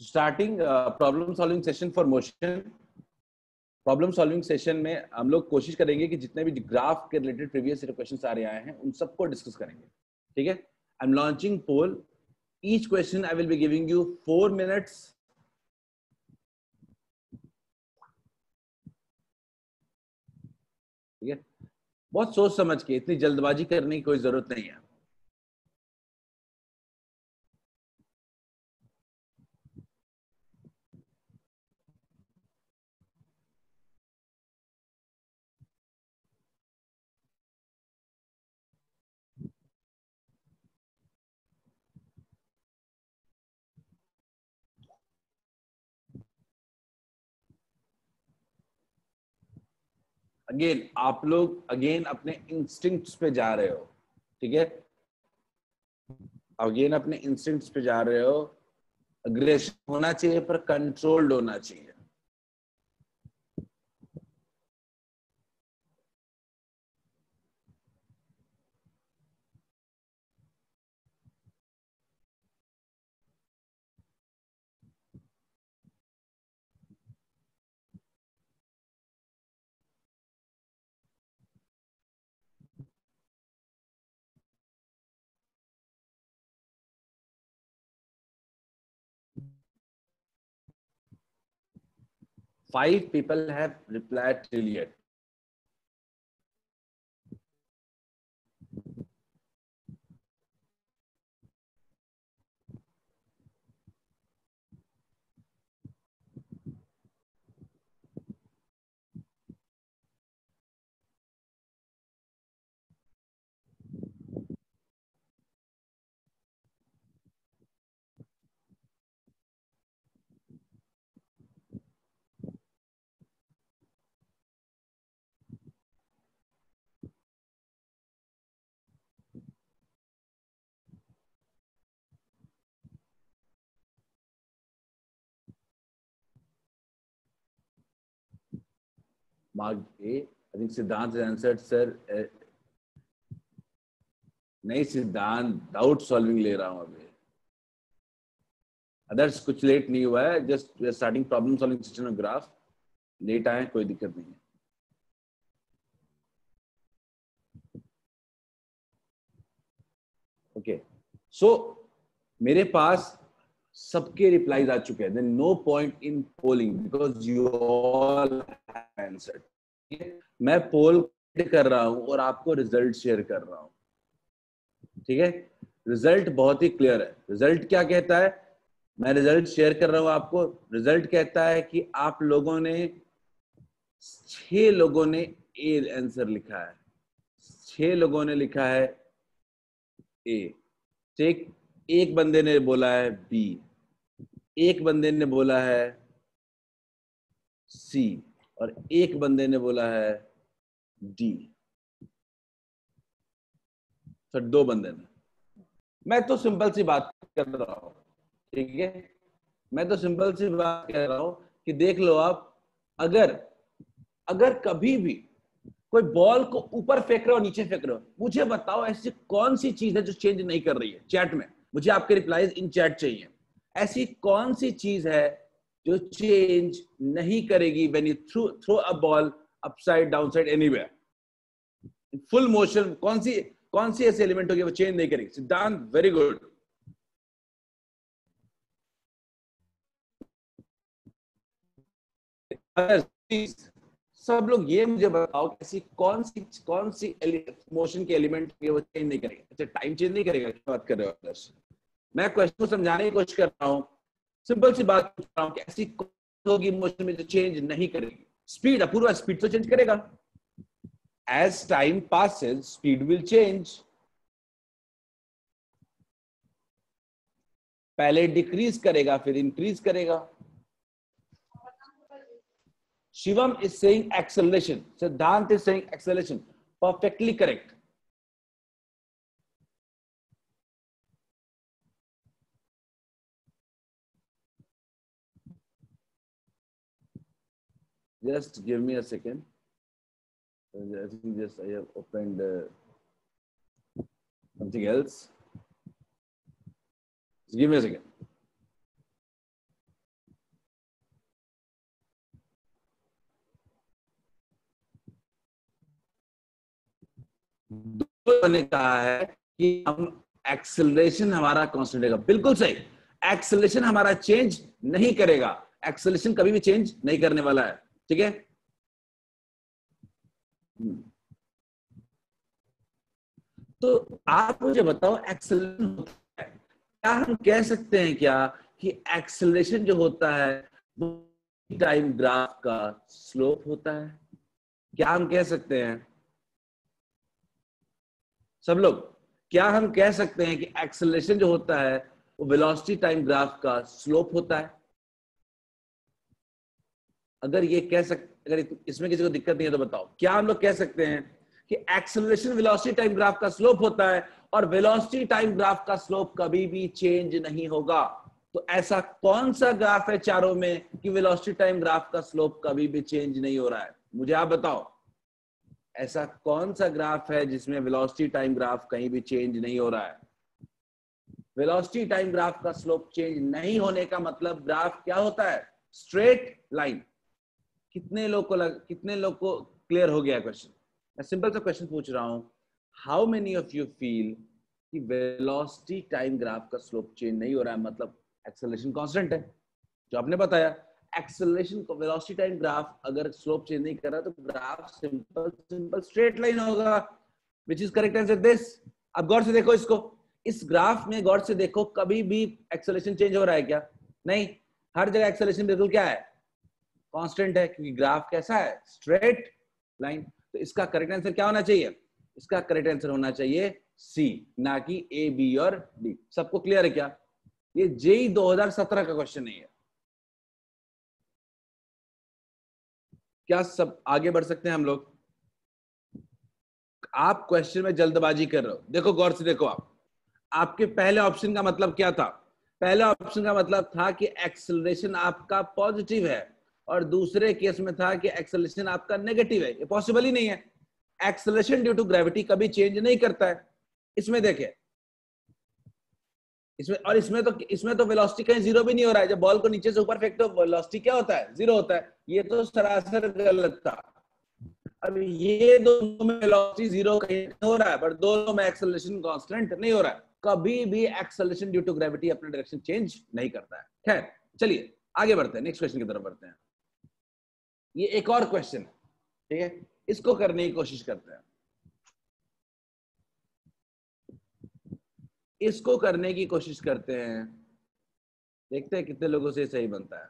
Starting problem solving session for motion. Problem solving session में हम लोग कोशिश करेंगे कि जितने भी ग्राफ के रिलेटेड प्रीवियस क्वेश्चन आ रहे आए हैं उन सबको डिस्कस करेंगे। ठीक है, I am launching poll. Each question I will be giving you 4 minutes। ठीक है, बहुत सोच समझ के, इतनी जल्दबाजी करने की कोई जरूरत नहीं है। अगेन आप लोग अगेन अपने इंस्टिंक्ट्स पे जा रहे हो। ठीक है, अगेन अपने इंस्टिंक्ट्स पे जा रहे हो। अग्रेशन होना चाहिए पर कंट्रोल्ड होना चाहिए। Five people have replied till yet. Mark A. I think Siddhant has answered, sir. नहीं सिद्धांत, डाउट सॉल्विंग ले रहा हूं अभी। अदर्स कुछ लेट नहीं हुआ है, just starting problem solving session of graph. Late आए कोई दिक्कत नहीं है। ओके, सो मेरे पास सबके रिप्लाईज आ चुके हैं। Then no point in polling because you all have answered. मैं पोल कर रहा हूं और आपको रिजल्ट शेयर कर रहा हूं। ठीक है, रिजल्ट बहुत ही क्लियर है। रिजल्ट क्या कहता है, मैं रिजल्ट शेयर कर रहा हूं आपको। रिजल्ट कहता है कि आप लोगों ने 6 लोगों ने ए आंसर लिखा है, 6 लोगों ने लिखा है ए। ठीक, एक बंदे ने बोला है बी, एक बंदे ने बोला है सी और एक बंदे ने बोला है डी। सर 2 बंदे ने। मैं तो सिंपल सी बात कर रहा हूं। ठीक है, मैं तो सिंपल सी बात कह रहा हूं कि देख लो आप, अगर अगर कभी भी कोई बॉल को ऊपर फेंक रहे हो नीचे फेंक रहे हो, मुझे बताओ ऐसी कौन सी चीज है जो चेंज नहीं कर रही है। चैट में मुझे आपके रिप्लाईज इन चैट चाहिए। ऐसी कौन सी चीज है जो चेंज नहीं करेगी when you throw a ball upside downside anywhere full motion? कौन सी ऐसी एलिमेंट होगी वो चेंज नहीं करेगी? सिद्धांत, वेरी गुड। सब लोग ये मुझे बताओ ऐसी कौन सी मोशन के एलिमेंट वो चेंज नहीं करेगा? अच्छा, टाइम चेंज नहीं करेगा, क्या बात कर रहे हो? मैं क्वेश्चन को समझाने की कोशिश कर रहा हूं, सिंपल सी बात पूछ रहा हूं कि ऐसी कौन होगी मोशन में जो चेंज नहीं करेगी? स्पीड। अपूर्वा, स्पीड तो चेंज करेगा। As time passes speed will change. पहले डिक्रीज करेगा फिर इंक्रीज करेगा। Shivam is saying acceleration. Siddhant is saying acceleration. Perfectly correct. Just give me a second. I think just I have opened something else. Just give me a second. दो ने कहा है कि हम एक्सेलरेशन हमारा कांस्टेंट रहेगा। बिल्कुल सही, एक्सेलरेशन हमारा चेंज नहीं करेगा, एक्सेलरेशन कभी भी चेंज नहीं करने वाला है। ठीक है, तो आप मुझे बताओ एक्सेलरेशन होता है क्या? हम कह सकते हैं क्या कि एक्सेलरेशन जो होता है वो टाइम ग्राफ का स्लोप होता है? क्या हम कह सकते हैं सब लोग? क्या हम कह सकते हैं कि एक्सेलरेशन जो होता है वो वेलोसिटी टाइम ग्राफ का स्लोप होता है? अगर ये कह सक अगर इसमें किसी को दिक्कत नहीं है तो बताओ, क्या हम लोग कह सकते हैं कि एक्सेलरेशन वेलोसिटी टाइम ग्राफ का स्लोप होता है और वेलोसिटी टाइम ग्राफ का स्लोप कभी भी चेंज नहीं होगा? तो ऐसा कौन सा ग्राफ है चारों में कि वेलोसिटी टाइम ग्राफ का स्लोप कभी भी चेंज नहीं हो रहा है? मुझे आप बताओ, ऐसा कौन सा ग्राफ है जिसमें वेलोसिटी टाइम ग्राफ कहीं भी चेंज नहीं हो रहा है? वेलोसिटी टाइम ग्राफ का स्लोप चेंज नहीं होने का मतलब ग्राफ क्या होता है? Straight line. कितने लोग को क्लियर हो गया क्वेश्चन? मैं सिंपल सा क्वेश्चन पूछ रहा हूं, how many of you feel कि वेलोसिटी टाइम ग्राफ का स्लोप चेंज नहीं हो रहा है मतलब एक्सेलरेशन कांस्टेंट है? जो आपने बताया, एक्सेलरेशन को वेलोसिटी टाइम ग्राफ अगर स्लोप चेंज नहीं कर रहा तो graph simple simple straight line होगा, which is correct answer this. अब गौर से देखो इसको, इस ग्राफ में गौर से देखो, कभी भी एक्सेलरेशन चेंज हो रहा है क्या? नहीं, हर जगह एक्सेलरेशन बिल्कुल क्या है? कांस्टेंट है, क्योंकि ग्राफ कैसा है? Straight line. तो इसका करेक्ट आंसर क्या होना चाहिए? इसका करेक्ट आंसर होना चाहिए सी, ना कि ए, बी और डी। सबको क्लियर है क्या? ये जेई 2017 का क्वेश्चन नहीं है। क्या सब आगे बढ़ सकते हैं हम लोग? आप क्वेश्चन में जल्दबाजी कर रहे हो। देखो गौर से देखो, आप आपके पहले ऑप्शन का मतलब क्या था? पहले ऑप्शन का मतलब था कि एक्सेलरेशन आपका पॉजिटिव है और दूसरे केस में था कि एक्सेलरेशन आपका नेगेटिव है। ये पॉसिबल ही नहीं है, एक्सेलरेशन ड्यू टू ग्रेविटी कभी चेंज नहीं करता है। इसमें देखें, इसमें और इसमें तो वेलोसिटी कहीं जीरो भी नहीं हो रहा है। जब बॉल को नीचे से ऊपर फेंकते हो वेलोसिटी क्या होता है? जीरो होता है। ये तो सरासर गलत था। अब ये दोनों में वेलोसिटी जीरो कहीं हो रहा है, बट दोनों में एक्सेलरेशन कांस्टेंट नहीं हो रहा है। कभी भी एक्सेलरेशन ड्यू टू ग्रेविटी अपना डायरेक्शन चेंज नहीं करता है। खैर, चलिए आगे बढ़ते हैं, नेक्स्ट क्वेश्चन की तरफ बढ़ते हैं। ये एक और क्वेश्चन है, ठीक है, इसको करने की कोशिश करते हैं। इसको करने की कोशिश करते हैं, देखते हैं कितने लोगों से सही बनता है।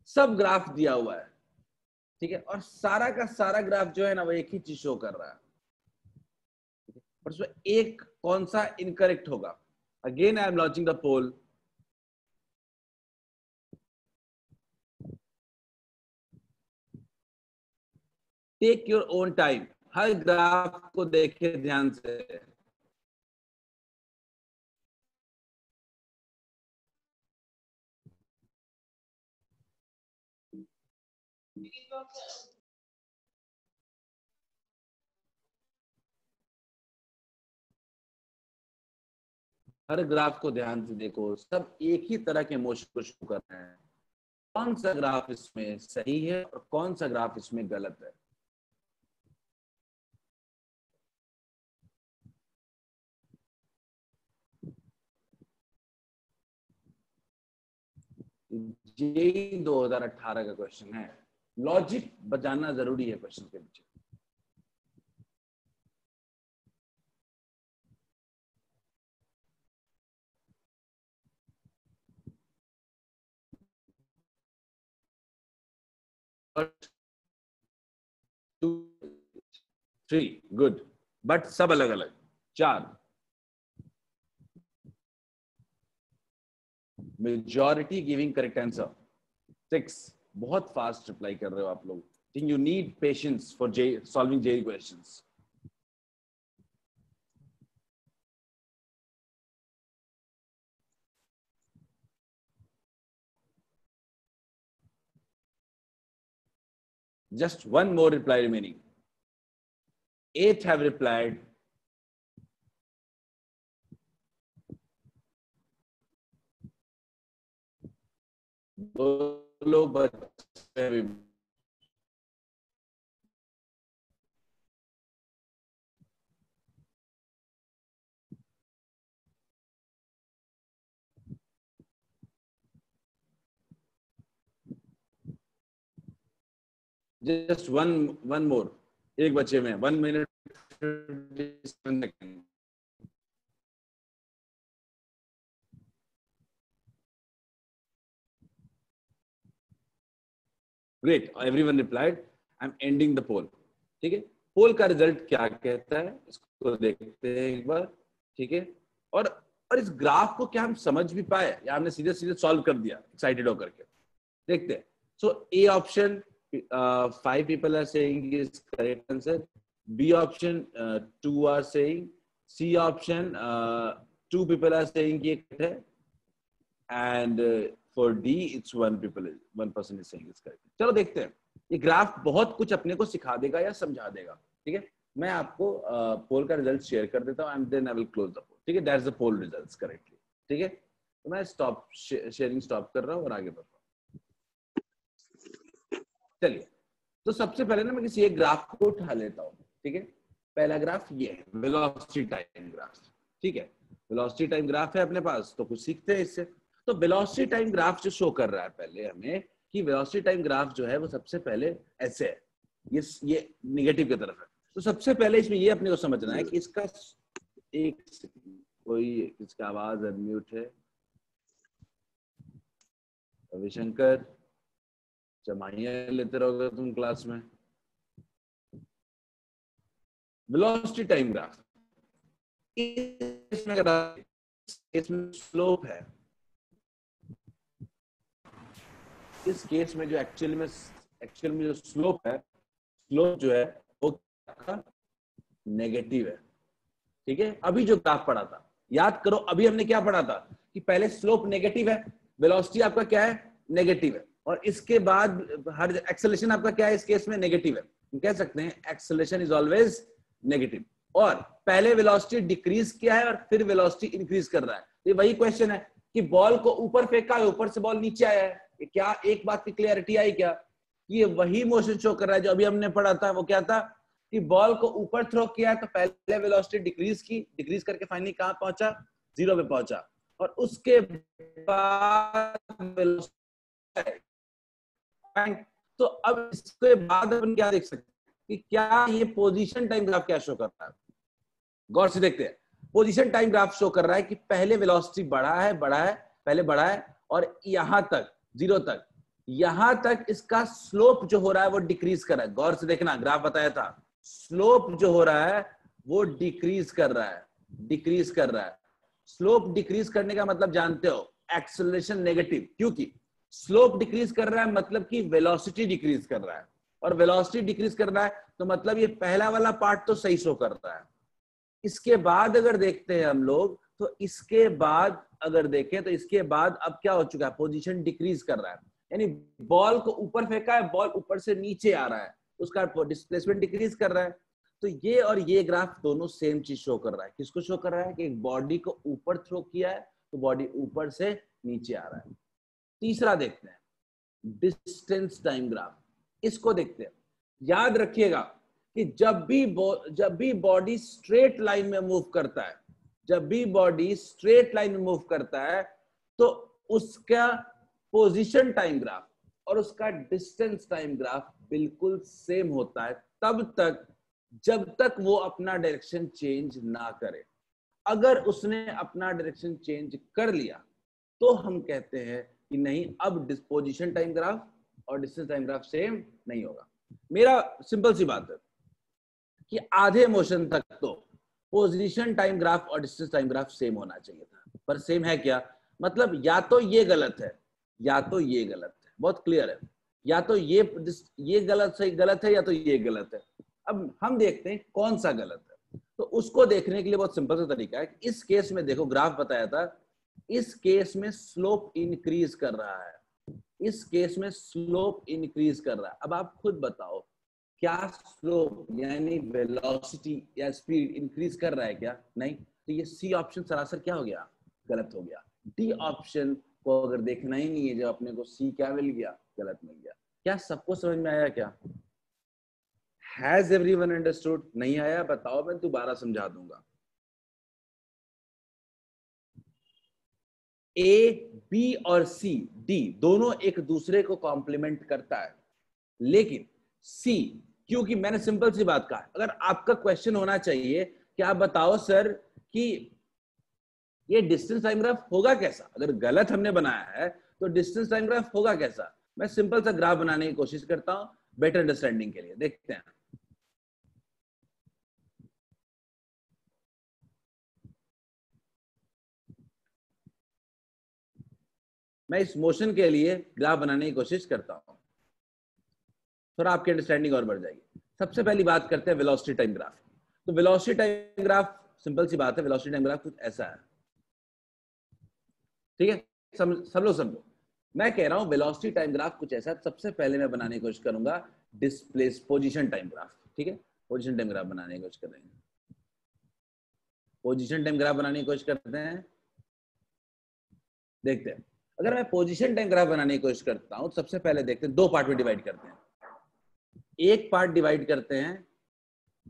सब ग्राफ दिया हुआ है, ठीक है, और सारा का सारा ग्राफ जो है ना वो एक ही चीज शो कर रहा है, और उसमें एक कौन सा इनकरेक्ट होगा? Again I am launching the poll. Take your own time, हर ग्राफ को देखे ध्यान से। हर ग्राफ को ध्यान से देखो, सब एक ही तरह के मोशन को शो कर रहे हैं। कौन सा ग्राफ इसमें सही है और कौन सा ग्राफ इसमें गलत है? ये 2018 का क्वेश्चन है। लॉजिक बजाना जरूरी है क्वेश्चन के पीछे। टू, थ्री, गुड, बट सब अलग अलग। चार, majority giving correct answer. Six, बहुत फास्ट रिप्लाई कर रहे हो आप लोग। Think you need patience for J solving JEE questions. Just one more reply remaining. 8 have replied. दो लोग बचे जस्ट वन मोर, एक बचे में 1 minute 57 seconds. Great, everyone replied. I'm ending the poll. ठीक है, पोल का रिजल्ट क्या कहता है इसको देखते हैं एक बार. ठीक है, और इस ग्राफ को क्या हम समझ भी पाए या हमने सीधे सीधे सॉल्व कर दिया एक्साइटेड होकर के. देखते हैं. सो A option 5 people are saying is correct answer. B option 2 are saying. C option 2 people are saying ये correct है. And for D it's 1 person is saying it's correct. चलो देखते हैं. ये ग्राफ बहुत कुछ अपने को सिखा देगा या समझा देगा. ठीक है, मैं आपको पोल का रिजल्ट शेयर कर देता हूँ and then I will close the poll. ठीक है, that's the poll results correctly. ठीक है, तो मैं शेयरिंग स्टॉप कर रहा हूँ और आगे बढ़ रहा हूँ. चलिए, तो सबसे पहले ना मैं किसी एक ग्राफ को उठा लेता हूँ. ठीक है, पहला ग्राफ ये है, वेलोसिटी टाइम ग्राफ. ठीक है, वेलोसिटी टाइम ग्राफ है अपने पास, तो कुछ सीखते हैं इससे. तो वेलोसिटी टाइम ग्राफ जो शो कर रहा है पहले हमें कि वेलोसिटी टाइम ग्राफ जो है वो सबसे पहले ऐसे है, ये निगेटिव की तरफ है. तो सबसे पहले इसमें ये अपने को समझना है कि इसका एक कोई इसका आवाज अनम्यूट है. रविशंकर, जमाइया लेते रहोगे तुम क्लास में. वेलोसिटी टाइम ग्राफ इसमें स्लोप है. इस केस में जो एक्चुअल में जो स्लोप है, स्लोप जो है वो नेगेटिव है. ठीक है, अभी जो ग्राफ पढ़ा था याद करो, अभी हमने क्या पढ़ा था कि पहले स्लोप नेगेटिव है, वेलोसिटी आपका क्या है, नेगेटिव है, और इसके बाद हर एक्सेलरेशन आपका क्या है, इस केस में नेगेटिव है. हम कह सकते हैं एक्सेलरेशन इज ऑलवेज नेगेटिव. और पहले वेलोसिटी डिक्रीज किया है और फिर वेलोसिटी इंक्रीज कर रहा है. ये वही क्वेश्चन है कि बॉल को ऊपर फेंका है, ऊपर से बॉल नीचे आया है. क्या एक बात की क्लियरिटी आई क्या? ये वही मोशन शो कर रहा है जो अभी हमने पढ़ा था. वो क्या था कि बॉल को ऊपर थ्रो किया है तो पहले वेलोसिटी डिक्रीज करके फाइनली कहां पहुंचा, 0 पे पहुंचा, और उसके बाद तो अब इसके बाद अपन क्या देख सकते हैं कि क्या ये पोजीशन टाइम ग्राफ क्या शो कर रहा है. गौर से देखते हैं. पोजीशन टाइम ग्राफ शो कर रहा है कि पहले वेलोसिटी बढ़ा है, पहले बढ़ा है, और यहां तक 0 तक, यहां तक इसका स्लोप जो हो रहा है वो डिक्रीज कर रहा है. गौर से देखना, ग्राफ बताया था, स्लोप जो हो रहा है वो डिक्रीज कर रहा है. स्लोप डिक्रीज करने का मतलब जानते हो, एक्सेलरेशन नेगेटिव, क्योंकि स्लोप डिक्रीज कर रहा है मतलब कि वेलोसिटी डिक्रीज कर रहा है, और वेलोसिटी डिक्रीज कर रहा है तो मतलब ये पहला वाला पार्ट तो सही शो कर रहा है. इसके बाद अगर देखते हैं हम लोग, तो इसके बाद अगर देखें तो इसके बाद अब क्या हो चुका है, पोजीशन डिक्रीज कर रहा है. यानी बॉल को ऊपर फेंका है, बॉल ऊपर से नीचे आ रहा है, उसका डिस्प्लेसमेंट डिक्रीज कर रहा है. तो ये और ये ग्राफ दोनों सेम चीज शो कर रहा है. किसको शो कर रहा है कि एक बॉडी को ऊपर थ्रो किया है तो बॉडी ऊपर से नीचे आ रहा है. तीसरा देखते हैं, डिस्टेंस टाइम ग्राफ. इसको देखते हैं. याद रखिएगा कि जब भी बॉडी स्ट्रेट लाइन में मूव करता है, तो उसका पोजीशन टाइम ग्राफ और उसका डिस्टेंस टाइम ग्राफ बिल्कुल सेम होता है तब तक जब तक वो अपना डायरेक्शन चेंज ना करे. अगर उसने अपना डायरेक्शन चेंज कर लिया तो हम कहते हैं कि नहीं, अब पोजीशन टाइम ग्राफ और डिस्टेंस टाइम ग्राफ सेम नहीं होगा. मेरा सिंपल सी बात है कि आधे मोशन तक तो पोजीशन टाइम ग्राफ और डिस्टेंस टाइम ग्राफ सेम होना चाहिए था, पर सेम है क्या? मतलब या तो ये गलत है या तो ये गलत है. बहुत क्लियर है, या तो ये गलत है या तो ये गलत है. अब हम देखते हैं कौन सा गलत है. तो उसको देखने के लिए बहुत सिंपल सा तरीका है. इस केस में देखो, ग्राफ बताया था, इस केस में स्लोप इंक्रीज कर रहा है, अब आप खुद बताओ, क्या स्लोप यानी वेलोसिटी या स्पीड इंक्रीज कर रहा है क्या? नहीं. तो ये सी ऑप्शन सरासर क्या हो गया, गलत हो गया. डी ऑप्शन को अगर देखना ही नहीं है, जो अपने को सी क्या मिल गया, गलत मिल गया. क्या सबको समझ में आया क्या? Has everyone understood? नहीं आया बताओ, मैं दोबारा समझा दूंगा. ए, बी और सी, डी दोनों एक दूसरे को कॉम्प्लीमेंट करता है, लेकिन सी, क्योंकि मैंने सिंपल सी बात कहा, अगर आपका क्वेश्चन होना चाहिए कि आप बताओ सर कि ये डिस्टेंस टाइम ग्राफ होगा कैसा, अगर गलत हमने बनाया है तो डिस्टेंस टाइम ग्राफ होगा कैसा, मैं सिंपल सा ग्राफ बनाने की कोशिश करता हूं बेटर अंडरस्टैंडिंग के लिए। देखते हैं, मैं इस मोशन के लिए ग्राफ बनाने की कोशिश करता हूं, थोड़ा आपकी अंडरस्टैंडिंग और बढ़ जाएगी। सबसे पहली बात करते हैं वेलोसिटी टाइम ग्राफ। तो वेलोसिटी टाइम ग्राफ सिंपल सी बात है, वेलोसिटी टाइम ग्राफ कुछ ऐसा है, ठीक है, सब लोग समझो। मैं कह रहा हूं वेलोसिटी टाइम ग्राफ कुछ ऐसा, सबसे पहले मैं बनाने की कोशिश करूंगा डिस्प्लेस पोजीशन टाइम ग्राफ, ठीक है, पोजीशन टाइम ग्राफ बनाने की कोशिश कर रहे हैं, पोजीशन टाइम ग्राफ बनाने की कोशिश करते हैं। देखते हैं, अगर मैं पोजीशन टाइम ग्राफ बनाने की कोशिश करता हूं, सबसे पहले देखते हैं, दो पार्ट में डिवाइड करते हैं, एक पार्ट डिवाइड करते हैं,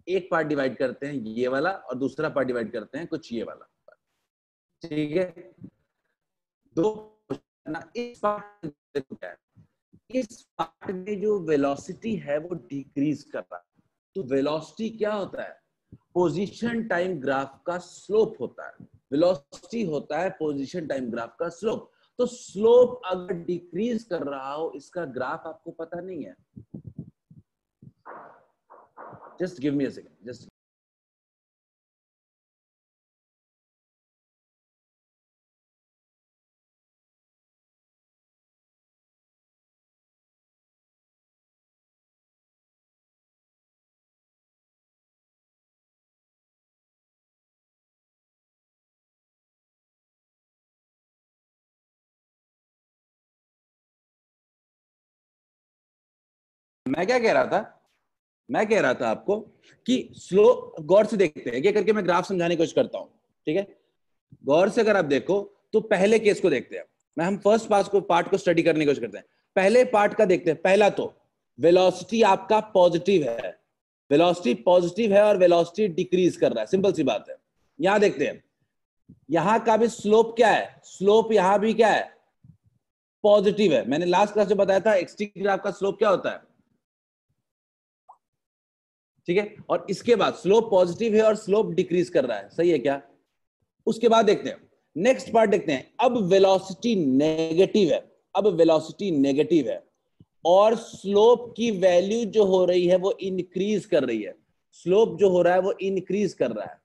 एक पार्ट डिवाइड करते हैं ये वाला, और दूसरा पार्ट डिवाइड करते हैं कुछ ये वाला, ठीक है। दो ना, इस पार्ट देखो क्या है, इस पार्ट में जो वेलोसिटी है वो डिक्रीज कर रहा है। तो वेलोसिटी क्या होता है, पोजीशन टाइम ग्राफ का स्लोप होता है, वेलोसिटी होता है पोजीशन टाइम ग्राफ का स्लोप। तो स्लोप अगर डिक्रीज कर रहा हो, इसका ग्राफ आपको पता नहीं है, just give me a second, just मैं क्या कह रहा था, मैं कह रहा था आपको कि स्लो, गौर से देखते हैं, ये करके मैं ग्राफ समझाने की कोशिश करता हूं, ठीक है। गौर से अगर आप देखो तो पहले केस को देखते हैं, मैं हम फर्स्ट पार्ट को स्टडी करने की कोशिश करते हैं। पहले पार्ट का देखते हैं, पहला तो वेलोसिटी आपका पॉजिटिव है, वेलोसिटी पॉजिटिव है और वेलोसिटी डिक्रीज कर रहा है, सिंपल सी बात है। यहां देखते हैं, यहां का भी स्लोप क्या है, स्लोप यहां भी क्या है, पॉजिटिव है। मैंने लास्ट क्लास में बताया था एक्सटी ग्राफ का स्लोप क्या होता है, ठीक है। और इसके बाद स्लोप पॉजिटिव है और स्लोप डिक्रीज कर रहा है, सही है क्या। उसके बाद देखते हैं, नेक्स्ट पार्ट देखते हैं, अब वेलोसिटी नेगेटिव है, अब वेलोसिटी नेगेटिव है और स्लोप की वैल्यू जो हो रही है वो इंक्रीज कर रही है, स्लोप जो हो रहा है वो इंक्रीज कर रहा है,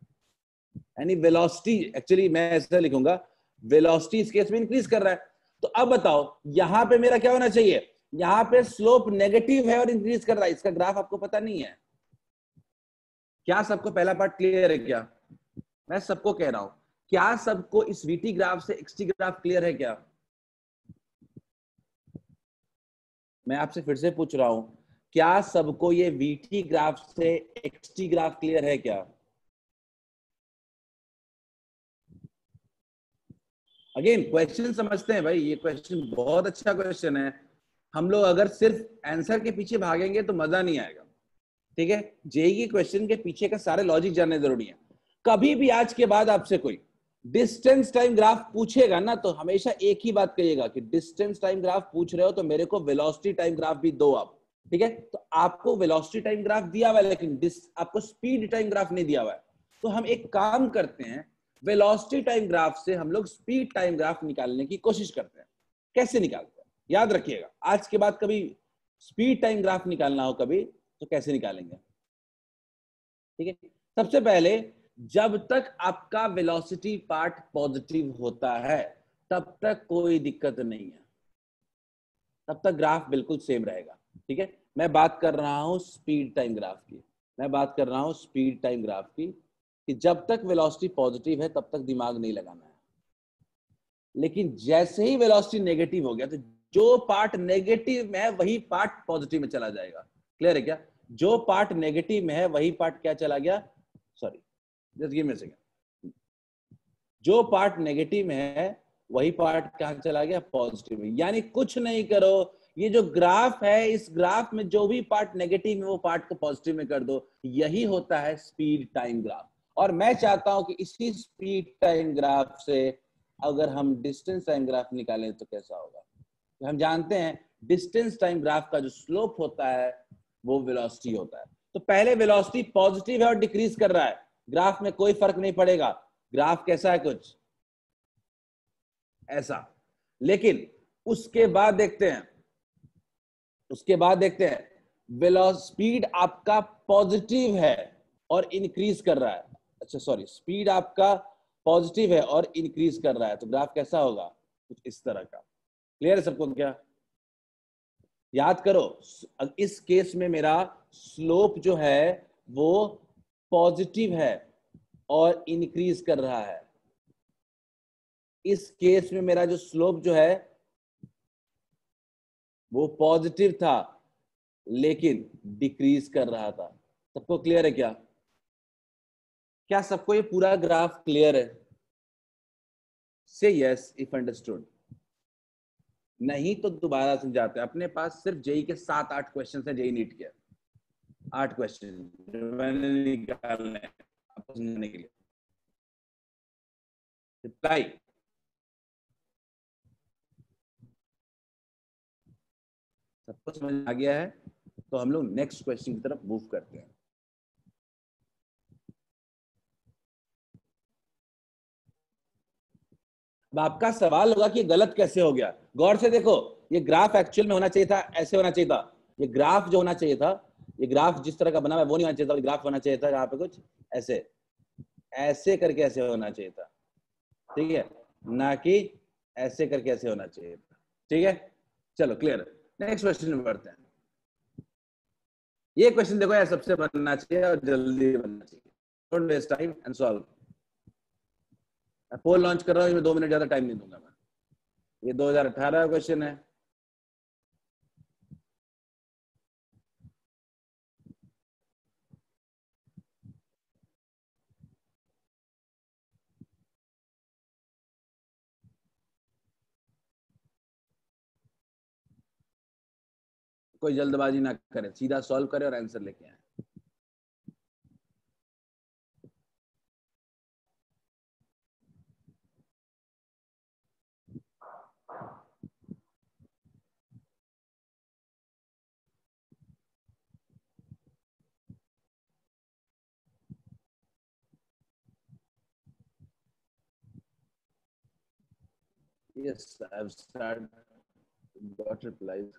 यानी वेलोसिटी, एक्चुअली मैं ऐसा लिखूंगा, वेलोसिटी इस केस में इंक्रीज कर रहा है। तो अब बताओ यहां पे मेरा क्या होना चाहिए, यहां पे स्लोप नेगेटिव है और इंक्रीज कर रहा है, इसका ग्राफ आपको पता नहीं है क्या। सबको पहला पार्ट क्लियर है क्या, मैं सबको कह रहा हूं, क्या सबको इस वीटी ग्राफ से एक्सटी ग्राफ क्लियर है क्या। मैं आपसे फिर से पूछ रहा हूं, क्या सबको ये वीटी ग्राफ से एक्सटी ग्राफ क्लियर है क्या। अगेन क्वेश्चन समझते हैं भाई, ये क्वेश्चन बहुत अच्छा क्वेश्चन है। हम लोग अगर सिर्फ आंसर के पीछे भागेंगे तो मजा नहीं आएगा, ठीक है। जेईई के क्वेश्चन के पीछे का सारे लॉजिक जानने जरूरी है। कभी भी आज के बाद आपसे कोई डिस्टेंस टाइम ग्राफ पूछेगा ना, तो हमेशा एक ही बात कहिएगा कि डिस्टेंस टाइम ग्राफ पूछ रहे हो तो मेरे को वेलोसिटी टाइम ग्राफ भी दो आप, ठीक है। तो आपको वेलोसिटी टाइम ग्राफ दिया हुआ है, लेकिन आपको स्पीड टाइम ग्राफ नहीं दिया हुआ है। तो हम एक काम करते हैं, वेलोसिटी टाइम ग्राफ से हम लोग स्पीड टाइम ग्राफ निकालने की कोशिश करते हैं। कैसे निकालते हैं, याद रखिएगा, आज के बाद कभी स्पीड टाइम ग्राफ निकालना हो कभी तो कैसे निकालेंगे, ठीक है। सबसे पहले, जब तक आपका वेलोसिटी पार्ट पॉजिटिव होता है तब तक कोई दिक्कत नहीं है, तब तक ग्राफ बिल्कुल सेम रहेगा, ठीक है। मैं बात कर रहा हूं स्पीड टाइम ग्राफ की, मैं बात कर रहा हूं स्पीड टाइम ग्राफ की, कि जब तक वेलोसिटी पॉजिटिव है तब तक दिमाग नहीं लगाना है, लेकिन जैसे ही वेलोसिटी नेगेटिव हो गया तो जो पार्ट नेगेटिव में है वही पार्ट पॉजिटिव में चला जाएगा। क्लियर है क्या, जो पार्ट नेगेटिव में है वही पार्ट क्या चला गया, sorry just give me a second, जो पार्ट नेगेटिव में है वही पार्ट कहां चला गया, पॉजिटिव में। यानी कुछ नहीं करो, ये जो ग्राफ है इस ग्राफ में जो भी पार्ट नेगेटिव है वो पार्ट को पॉजिटिव में कर दो, यही होता है स्पीड टाइम ग्राफ। और मैं चाहता हूं कि इसी स्पीड टाइम ग्राफ से अगर हम डिस्टेंस टाइम ग्राफ निकालें तो कैसा होगा। तो हम जानते हैं डिस्टेंस टाइम ग्राफ का जो स्लोप होता है वो वेलोसिटी होता है। तो पहले वेलोसिटी पॉजिटिव है और डिक्रीज कर रहा है, ग्राफ में कोई फर्क नहीं पड़ेगा, ग्राफ कैसा है, कुछ ऐसा। लेकिन उसके बाद देखते हैं, स्पीड आपका पॉजिटिव है और इंक्रीज कर रहा है। अच्छा सॉरी, स्पीड आपका पॉजिटिव है और इंक्रीज कर रहा है, तो ग्राफ कैसा होगा, कुछ इस तरह का। क्लियर है सबको क्या? याद करो, इस केस में मेरा स्लोप जो है वो पॉजिटिव है और इंक्रीज कर रहा है। इस केस में मेरा जो स्लोप जो है वो पॉजिटिव था लेकिन डिक्रीज कर रहा था। सबको क्लियर है क्या? क्या सबको ये पूरा ग्राफ क्लियर है? से यस इफ अंडरस्टूड। नहीं तो दोबारा समझाते हैं। अपने पास सिर्फ जेई के 7-8 क्वेश्चन है, जेई नीट के 8 क्वेश्चन मैंने निकालने हैं आपको समझने के लिए। रिप्लाई सबको समझ आ गया है? तो हम लोग नेक्स्ट क्वेश्चन की तरफ मूव करते हैं। अब आपका सवाल होगा कि गलत कैसे हो गया। गौर से देखो, ये ग्राफ एक्चुअल में होना चाहिए था, ऐसे होना चाहिए था। ये ग्राफ जो होना चाहिए था, ये ग्राफ जिस तरह का बना है वो नहीं होना चाहिए था। ग्राफ होना चाहिए था यहाँ पे कुछ ऐसे, ऐसे करके ऐसे होना चाहिए था, ठीक है, ना कि ऐसे करके ऐसे होना चाहिए था। ठीक है, चलो क्लियर। नेक्स्ट क्वेश्चन में बढ़ते हैं। ये क्वेश्चन देखो यार, सबसे बनना चाहिए और जल्दी बनना चाहिए। Don't waste time and solve. Poll launch कर रहा हूँ, इसमें 2 मिनट ज्यादा टाइम नहीं दूंगा मैं। ये 2018 का क्वेश्चन है। कोई जल्दबाजी ना करे, सीधा सॉल्व करे और आंसर लेके आए। Yes, I've started, got replies.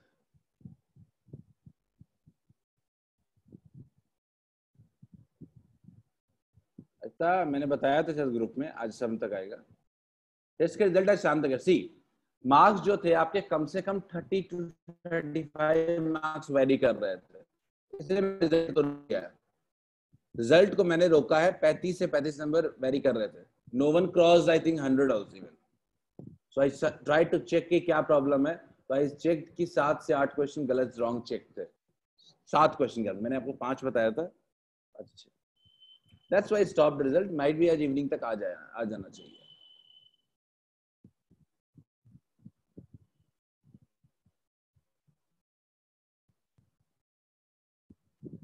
अच्छा, मैंने बताया था शायद ग्रुप में, आज शाम तक आएगा टेस्ट का रिजल्ट। आज शाम तक है। सी मार्क्स जो थे आपके कम से कम 30 to 35 मार्क्स वेरी कर रहे थे, इसलिए रिजल्ट को रोका है। रिजल्ट को मैंने रोका है, 35 से 35 नंबर वेरी कर रहे थे। No one cross I think 100 also even. So I try to check कि क्या प्रॉब्लम है। तो आई चेक कि 7 से 8 क्वेश्चन गलत रॉन्ग चेक थे। 7 क्वेश्चन गलत, मैंने आपको 5 बताया था। अच्छा, that's why stop the result. Might भी आज इवनिंग तक आ जाना चाहिए।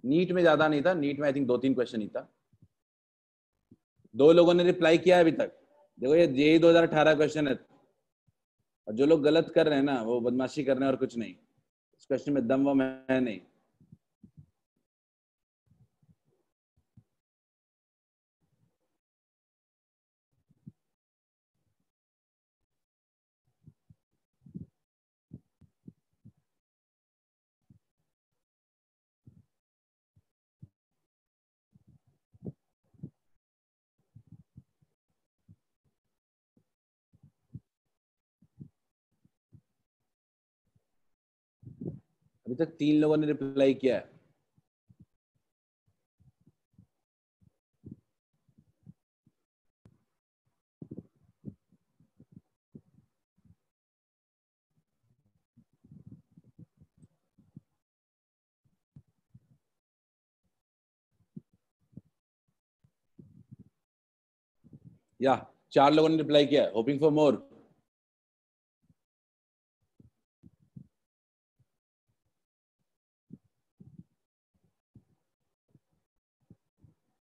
नीट में ज्यादा नहीं था, नीट में आई थिंक 2-3 क्वेश्चन ही था। 2 लोगों ने रिप्लाई किया है अभी तक। देखो ये जेई 2018 क्वेश्चन है, और जो लोग गलत कर रहे हैं ना वो बदमाशी कर रहे हैं और कुछ नहीं। इस क्वेश्चन में दम वम है नहीं। अभी तक 3 लोगों ने रिप्लाई किया है। या 4 लोगों ने रिप्लाई किया है। Hoping for more.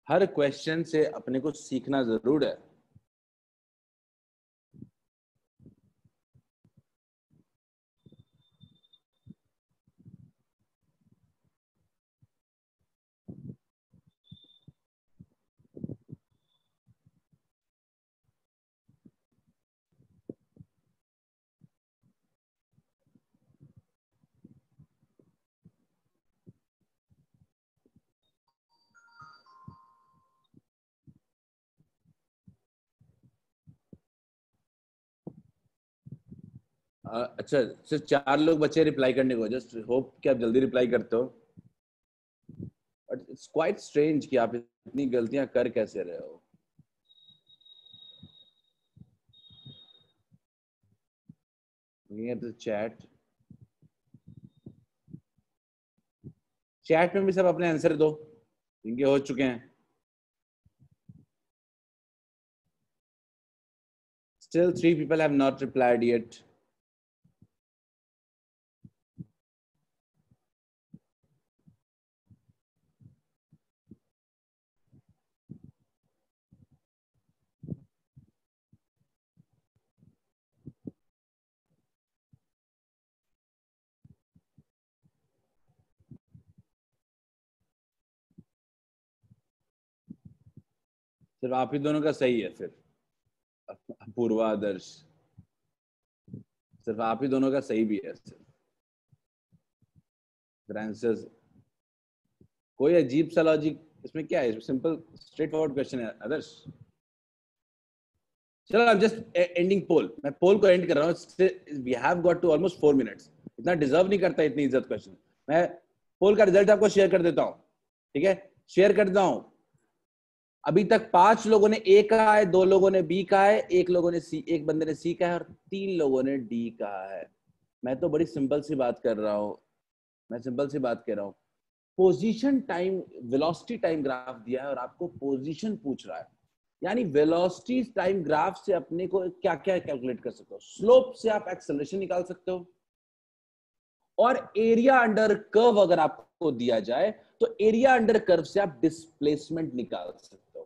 Her question से अपने को सीखना जरूर है। अच्छा, सिर्फ 4 लोग बचे रिप्लाई करने को। जस्ट होप कि आप जल्दी रिप्लाई करते हो, बट इट्स क्वाइट स्ट्रेंज कि आप इतनी गलतियां कर कैसे रहे हो। Looking at the चैट में भी सब अपने आंसर दो, इनके हो चुके हैं। Still 3 people have not replied yet. सिर्फ आप ही दोनों का सही है फिर, पूर्वादर्श, सिर्फ आप ही दोनों का सही भी है आंसर्स। कोई अजीब सा लॉजिक इसमें क्या है? सिंपल स्ट्रेट फॉरवर्ड क्वेश्चन है आदर्श। चलो I am just ending poll, मैं पोल को एंड कर रहा हूँ। We have got to almost 4 minutes, इतना डिजर्व नहीं करता इतनी इज्जत क्वेश्चन। मैं पोल का रिजल्ट आपको शेयर कर देता हूँ, ठीक है? शेयर कर देता हूँ। अभी तक 5 लोगों ने ए कहा है, 2 लोगों ने बी कहा है, एक लोगों ने सी, एक बंदे ने सी कहा है और 3 लोगों ने डी कहा है। मैं तो बड़ी सिंपल सी बात कर रहा हूँ, मैं सिंपल सी बात कर रहा हूँ। Position time, velocity time graph दिया है और आपको पोजीशन पूछ रहा है, यानी वेलोसिटी टाइम ग्राफ से अपने को क्या क्या कैलकुलेट कर सकते हो। स्लोप से आप एक्सेलरेशन निकाल सकते हो, और एरिया अंडर कर्व अगर आपको दिया जाए तो एरिया अंडर कर्व से आप डिस्प्लेसमेंट निकाल सकते हो।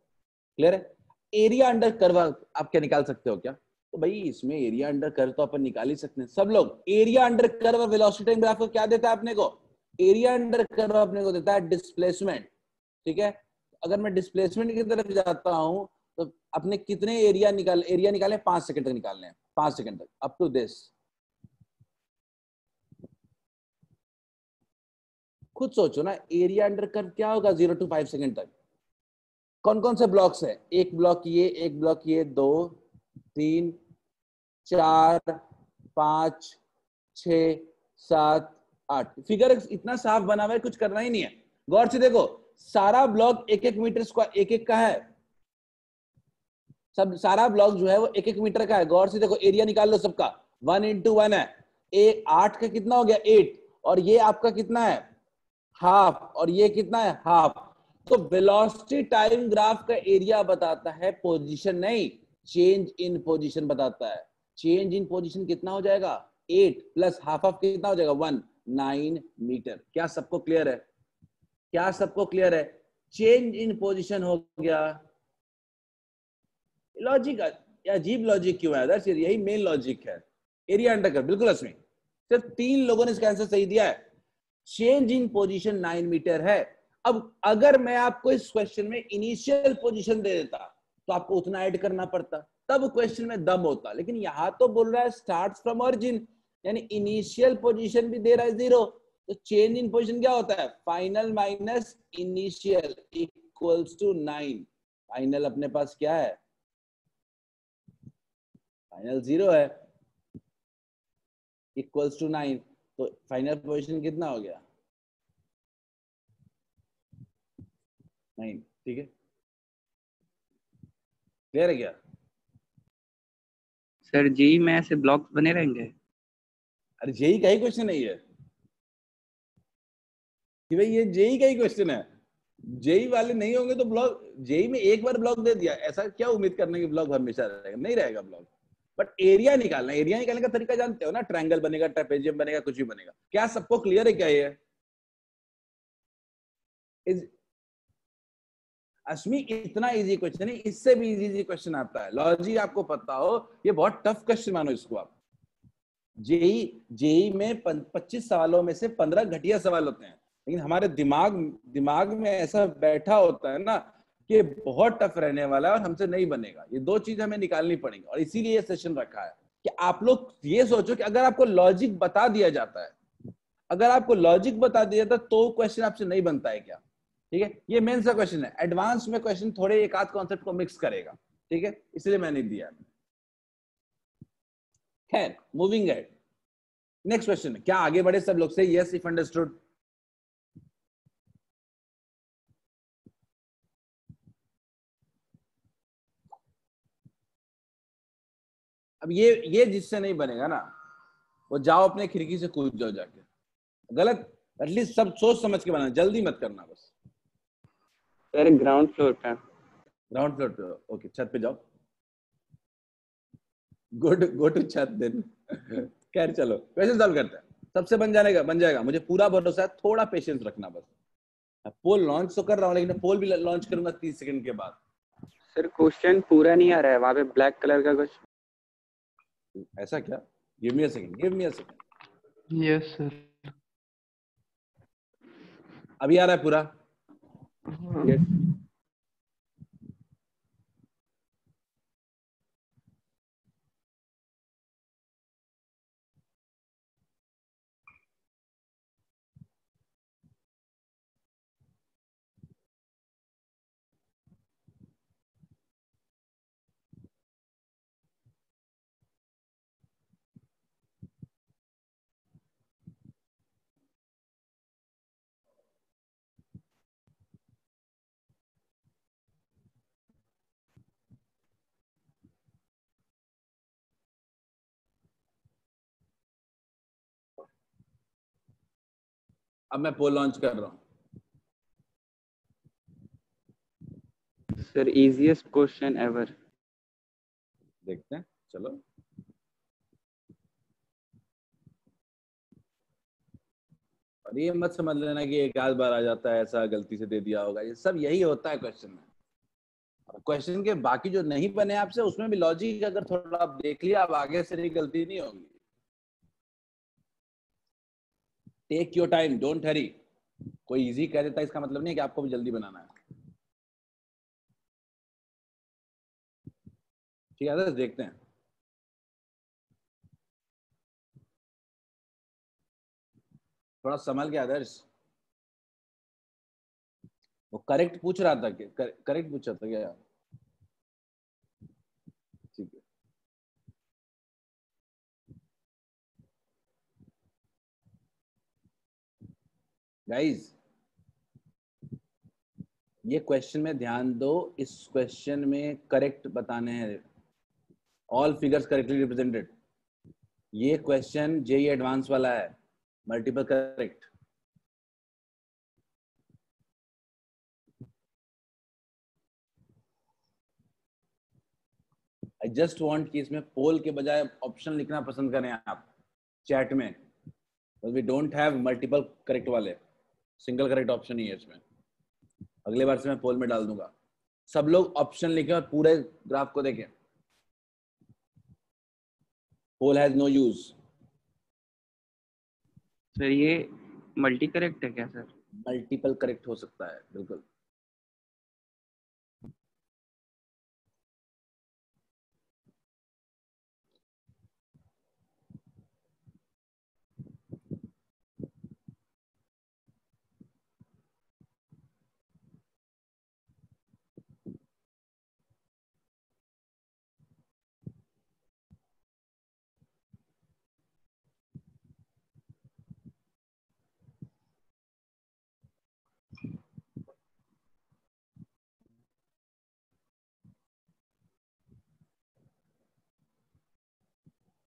क्लियर है? एरिया अंडर कर्व आप क्या निकाल सकते हो क्या? तो भाई इसमें एरिया अंडर कर्व तो अपन निकाल ही सकते हैं सब लोग। एरिया अंडर कर्व और वेलोसिटी टाइम ग्राफ को क्या देता है अपने को? एरिया अंडर कर्व अपने को देता है डिस्प्लेसमेंट, ठीक है? अगर मैं डिस्प्लेसमेंट की तरफ जाता हूं तो अपने कितने एरिया निकाले 5 सेकंड तक निकालने हैं, 5 सेकंड तक, अप टू दिस। खुद सोचो ना, एरिया अंडर कर्व क्या होगा 0 to 5 सेकंड तक। कौन कौन से ब्लॉक्स है? एक ब्लॉक ये, एक ब्लॉक ये, 2 3 4 5 6 7 8। फिगर इतना साफ बना हुआ है, कुछ करना ही नहीं है। गौर से देखो, सारा ब्लॉक 1-1 मीटर स्क्वायर, 1-1 का है। सब सारा ब्लॉक जो है वो 1-1 मीटर का है। गौर से देखो, एरिया निकाल लो सबका, 1 into 1 है। 8 का कितना हो गया? 8। और ये आपका कितना है? हाफ। और ये कितना है? हाफ। तो वेलोसिटी टाइम ग्राफ का एरिया बताता है, पोजीशन नहीं, चेंज इन पोजीशन बताता है। चेंज इन पोजीशन कितना हो जाएगा? 8 प्लस हाफ ऑफ कितना हो जाएगा? 1, 9 मीटर। क्या सबको क्लियर है? क्या सबको क्लियर है? चेंज इन पोजीशन हो गया। लॉजिक अजीब लॉजिक क्यों है आदर्श? यही मेन लॉजिक है। एरिया अंडर कर्व बिल्कुल असली। सिर्फ 3 लोगों ने इसका आंसर सही दिया है। चेंज इन पोजीशन 9 मीटर है। अब अगर मैं आपको इस क्वेश्चन में इनिशियल पोजीशन दे देता तो आपको उतना ऐड करना पड़ता, तब क्वेश्चन में दम होता। लेकिन यहां तो बोल रहा है स्टार्ट फ्रॉम ओरिजिन, यानी इनिशियल पोजीशन भी दे रहा है 0। तो चेंज इन पोजीशन क्या होता है? Final minus initial equals to 9। Final अपने पास क्या है? फाइनल 0 है, इक्वल्स टू 9। तो फाइनल पोजीशन कितना हो गया? 9। ठीक है, क्लियर है क्या? सर जेई में ऐसे ब्लॉक्स बने रहेंगे? अरे जेई का ही क्वेश्चन नहीं है कि भाई ये जेई का ही क्वेश्चन है। जेई वाले नहीं होंगे तो ब्लॉक, जेई में एक बार ब्लॉक दे दिया, ऐसा क्या उम्मीद करने की ब्लॉक हमेशा रहेगा? नहीं रहेगा ब्लॉक। बट एरिया निकालना, एरिया निकालने का तरीका जानते हो ना? ट्रायंगल बनेगा, ट्रेपेजियम बनेगा, कुछ भी बनेगा। क्या सबको क्लियर है क्या ये? अश्मी इतना इजी क्वेश्चन है, इससे भी इजी क्वेश्चन आता है। लॉजिक आपको पता हो, ये बहुत टफ क्वेश्चन मानो इसको आप। जेई जेई में 25 सवालों में से 15 घटिया सवाल होते हैं, लेकिन हमारे दिमाग में ऐसा बैठा होता है ना कि बहुत टफ रहने वाला है और हमसे नहीं बनेगा। ये 2 चीज हमें निकालनी पड़ेगी, और इसीलिए ये सेशन रखा है कि आप लोग ये सोचो कि अगर आपको लॉजिक बता दिया जाता है, अगर आपको लॉजिक बता दिया जाता तो क्वेश्चन आपसे नहीं बनता है क्या? ठीक है, ये मेन सा क्वेश्चन है। एडवांस में क्वेश्चन थोड़े एक आध कॉन्सेप्ट को मिक्स करेगा, ठीक है, इसलिए मैंने दिया। खैर, मूविंग एड, नेक्स्ट क्वेश्चन, क्या आगे बढ़े सब लोग से? Yes if understood. अब ये जिससे नहीं बनेगा ना, वो जाओ अपने खिड़की से कूद जाओ जाके। गलत, एटलीस्ट सब सोच समझ के बनाना, जल्दी मत करना बस। सर ग्राउंड फ्लोर पे। ग्राउंड फ्लोर पे? ओके, छत पे जाओ। गुड, गो टू छत देन। खैर चलो क्वेश्चन सॉल्व करते हैं, सबसे बन जाएगा, मुझे पूरा भरोसा है, थोड़ा पेशेंस रखना बस। पोल लॉन्च तो कर रहा हूँ, लेकिन पोल भी लॉन्च करूंगा 30 सेकंड के बाद। सर क्वेश्चन पूरा नहीं आ रहा है, वहां पे ब्लैक कलर का कुछ। ऐसा क्या? Give me a second, give me a second. Yes sir. अभी आ रहा है पूरा? यस। अब मैं पोल लॉन्च कर रहा हूँ। Sir easiest question ever. देखते हैं, चलो। और ये मत समझ लेना कि एक आध बार आ जाता है, ऐसा गलती से दे दिया होगा, ये सब यही होता है क्वेश्चन में। क्वेश्चन के बाकी जो नहीं बने आपसे, उसमें भी लॉजिक अगर थोड़ा आप देख लिया, अब आगे से नहीं गलती नहीं होगी। Take your time, don't hurry. कोई इजी कह देता है इसका मतलब नहीं है कि आपको भी जल्दी बनाना है। ठीक है, देखते हैं। थोड़ा संभल के आदर्श। वो करेक्ट पूछ रहा था, करेक्ट पूछ रहा था क्या? ठीक है। गाइस, ये क्वेश्चन में ध्यान दो, इस क्वेश्चन में करेक्ट बताने हैं, ऑल फिगर्स करेक्टली रिप्रेजेंटेड। ये क्वेश्चन जेई एडवांस वाला है, multiple correct. I just want कि इसमें पोल के बजाय ऑप्शन लिखना पसंद करें आप चैट में, we don't have multiple correct वाले, सिंगल करेक्ट ऑप्शन ही है इसमें। अगले बार से मैं पोल में डाल दूंगा, सब लोग ऑप्शन लिखें और पूरे ग्राफ को देखें। पोल हैज नो यूज। सर ये मल्टी करेक्ट है क्या सर? मल्टीपल करेक्ट हो सकता है, बिल्कुल।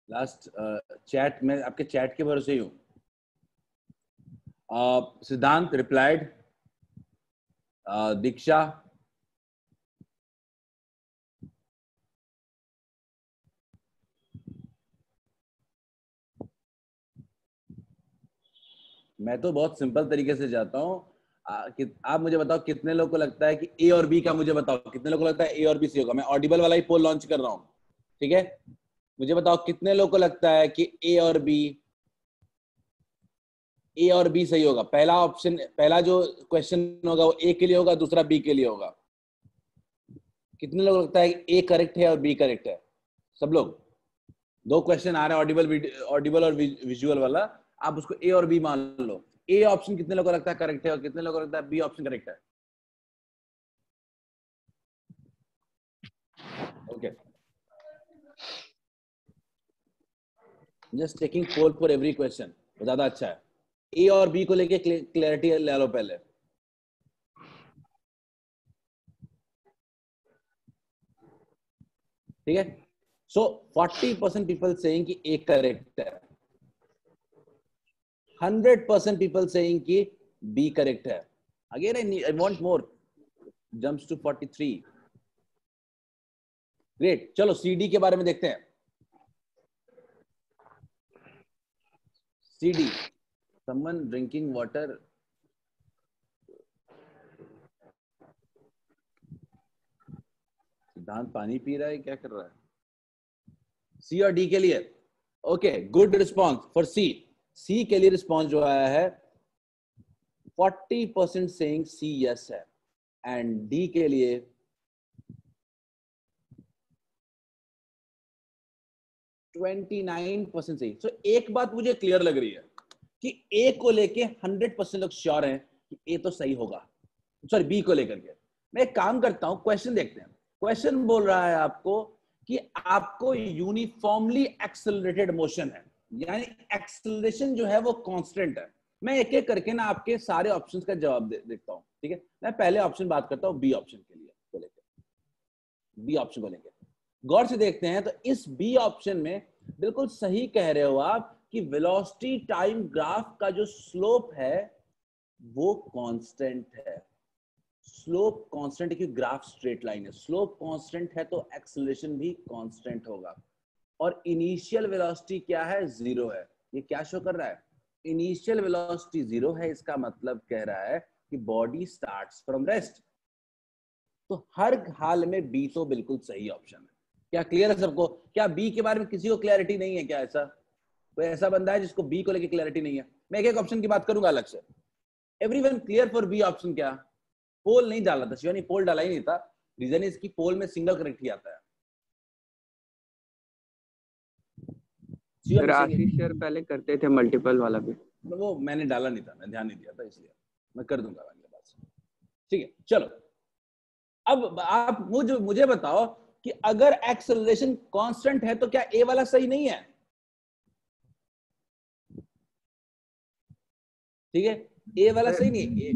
लास्ट चैट में आपके चैट के भरोसे ही हूँ। सिद्धांत रिप्लाइड, दीक्षा, मैं तो बहुत सिंपल तरीके से जाता हूँ। आप मुझे बताओ कितने लोगों को लगता है कि ए और बी का, मुझे बताओ कितने लोगों को लगता है ए और बी सी होगा। मैं ऑडिबल वाला ही पोल लॉन्च कर रहा हूँ, ठीक है? मुझे बताओ कितने लोगों को लगता है कि ए और बी सही होगा। पहला ऑप्शन, पहला जो क्वेश्चन होगा वो ए के लिए होगा, दूसरा बी के लिए होगा। कितने लोगों को लगता है कि ए करेक्ट है और बी करेक्ट है? सब लोग। दो क्वेश्चन आ रहे हैं, ऑडिबल और विजुअल वाला, आप उसको ए और बी मान लो। ए ऑप्शन कितने लोगों को लगता है करेक्ट है और कितने लोगों को लगता है बी ऑप्शन करेक्ट है? Okay just taking poll for every question, ज्यादा अच्छा है। ए और बी को लेके क्लैरिटी ले लो पहले। ठीक है, सो 40% पीपल सेइंग कि ए करेक्ट है, 100% पीपल सेइंग कि बी करेक्ट है। Again I want more, jumps to 43। Great, चलो सी डी के बारे में देखते हैं। C D, someone drinking water. Siddhant पानी पी रहा है, क्या कर रहा है? सी और डी के लिए ओके, गुड रिस्पॉन्स फॉर सी। सी के लिए रिस्पॉन्स जो आया है 40% सेइंग सी यस है, एंड डी के लिए 29% सही। सो एक बात मुझे क्लियर लग रही है कि ए को लेके 100% लोग श्योर हैं कि ए तो सही होगा, सॉरी बी को लेकर के। मैं एक काम करता हूं, क्वेश्चन देखते हैं। क्वेश्चन बोल रहा है आपको कि आपको यूनिफॉर्मली एक्सेलरेटेड मोशन है, यानी एक्सेलरेशन जो है वो कांस्टेंट है। मैं एक एक करके ना आपके सारे ऑप्शंस का जवाब देखता हूं। ठीक है, मैं पहले ऑप्शन बात करता हूं बी ऑप्शन के लिए को लेकर। बी ऑप्शन को लेकर गौर से देखते हैं तो इस बी ऑप्शन में बिल्कुल सही कह रहे हो आप कि वेलोसिटी टाइम ग्राफ का जो स्लोप है वो कांस्टेंट है। स्लोप कांस्टेंट है क्योंकि ग्राफ स्ट्रेट लाइन है। स्लोप कांस्टेंट है तो एक्सेलरेशन भी कांस्टेंट होगा। और इनिशियल वेलोसिटी क्या है? 0 है। ये क्या शो कर रहा है? इनिशियल वेलोसिटी 0 है, इसका मतलब कह रहा है कि बॉडी स्टार्ट्स फ्रॉम रेस्ट। तो हर हाल में बी तो बिल्कुल सही ऑप्शन है। क्या क्लियर है सबको? क्या बी के बारे में किसी को क्लैरिटी नहीं है? क्या ऐसा कोई ऐसा बंदा है जिसको बी को लेके क्लैरिटी नहीं है? मैं एक एक ऑप्शन की बात करूंगा अलग से। Everyone clear for B option? क्या पोल नहीं डाला था शिवानी? पोल डाला ही नहीं था। रीजन इसकी पोल में सिंगल करेक्ट ही आता है। सर आशीष सर पहले करते थे मल्टीपल वाला भी, वो मैंने डाला नहीं था, मैं ध्यान नहीं दिया था, इसलिए मैं कर दूंगा अगले बार से। ठीक है, चलो अब आप मुझे बताओ कि अगर एक्सेलरेशन कांस्टेंट है तो क्या ए वाला सही नहीं है? ठीक है, ए वाला सही नहीं है।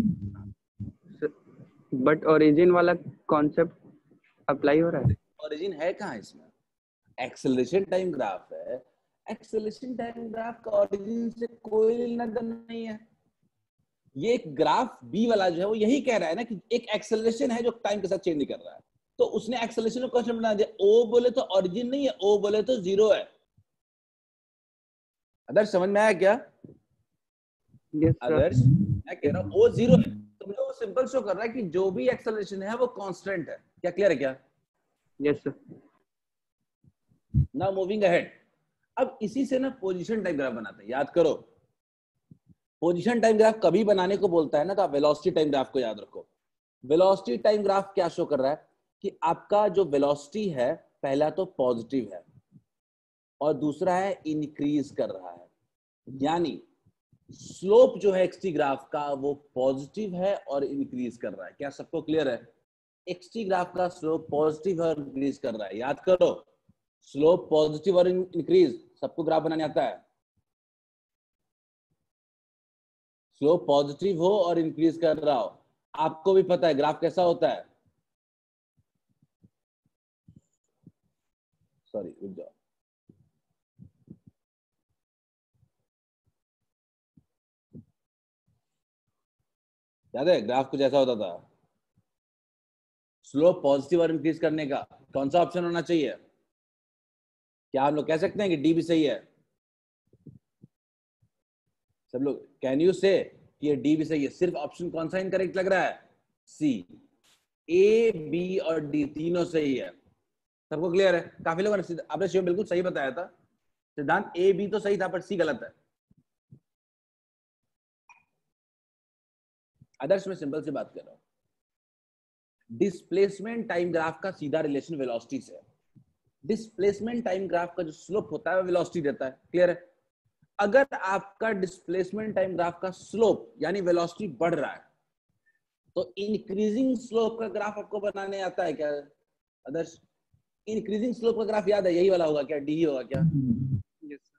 बट ओरिजिन वाला कॉन्सेप्ट अप्लाई हो रहा है? ओरिजिन है कहां इसमें? एक्सेलरेशन टाइम ग्राफ है। एक्सेलरेशन टाइम ग्राफ का ओरिजिन से कोई लेना देना नहीं है। ये एक ग्राफ बी वाला जो है वो यही कह रहा है ना कि एक एक्सेलरेशन है जो टाइम के साथ चेंज नहीं कर रहा है, तो उसने एक्सेलरेशन को कांस्टेंट बना दिया। ओ बोले तो ओरिजिन नहीं है, ओ बोले तो 0 है। आदर्श समझ में आया क्या? yes, आदर्श मैं कह रहा हूं ओ 0 है, तो मुझे वो सिंपल शो कर रहा है कि जो भी एक्सेलरेशन है वो कांस्टेंट है। क्या क्लियर है क्या? Yes sir. Now moving ahead. अब इसी से ना पोजीशन टाइम ग्राफ बनाते हैं। याद करो, पोजीशन टाइम ग्राफ कभी बनाने को बोलता है ना तो आप वेलोसिटी टाइम ग्राफ को याद रखो। वेलोसिटी टाइम ग्राफ क्या शो कर रहा है कि आपका जो वेलोसिटी है पहला तो पॉजिटिव है और दूसरा है इंक्रीज कर रहा है, यानी स्लोप जो है एक्सटी ग्राफ का वो पॉजिटिव है और इंक्रीज कर रहा है। क्या सबको क्लियर है? एक्सटी ग्राफ का स्लोप पॉजिटिव और इंक्रीज कर रहा है। याद करो, स्लोप पॉजिटिव और इंक्रीज, सबको ग्राफ बनाने आता है। स्लोप पॉजिटिव हो और इंक्रीज कर रहा हो, आपको भी पता है ग्राफ कैसा होता है। सॉरी रुक जाओ, याद है ग्राफ कुछ ऐसा होता था। स्लोप पॉजिटिव और इंक्रीज करने का कौन सा ऑप्शन होना चाहिए? क्या हम लोग कह सकते हैं कि डी भी सही है? सब लोग कैन यू से कि ये डी भी सही है? सिर्फ ऑप्शन कौन सा इनकरेक्ट लग रहा है? सी। ए बी और डी तीनों सही है। सबको क्लियर है? काफी लोगों ने आपने शिव बिल्कुल सही बताया था, सिद्धांत ए बी तो सही था पर सी गलत है। आदर्श में सिंपल सी बात कर रहा हूं, डिस्प्लेसमेंट टाइम ग्राफ का सीधा रिलेशन वेलोसिटी से है। डिस्प्लेसमेंट टाइम ग्राफ का जो स्लोप होता है वो वेलोसिटी देता है। क्लियर है? अगर आपका डिस्प्लेसमेंट टाइम ग्राफ का स्लोप यानी वेलोसिटी बढ़ रहा है तो इंक्रीजिंग स्लोप का ग्राफ आपको बनाने आता है क्या आदर्श? इंक्रीजिंग स्लोप का ग्राफ याद है, यही वाला होगा क्या? डी ही होगा क्या? yes,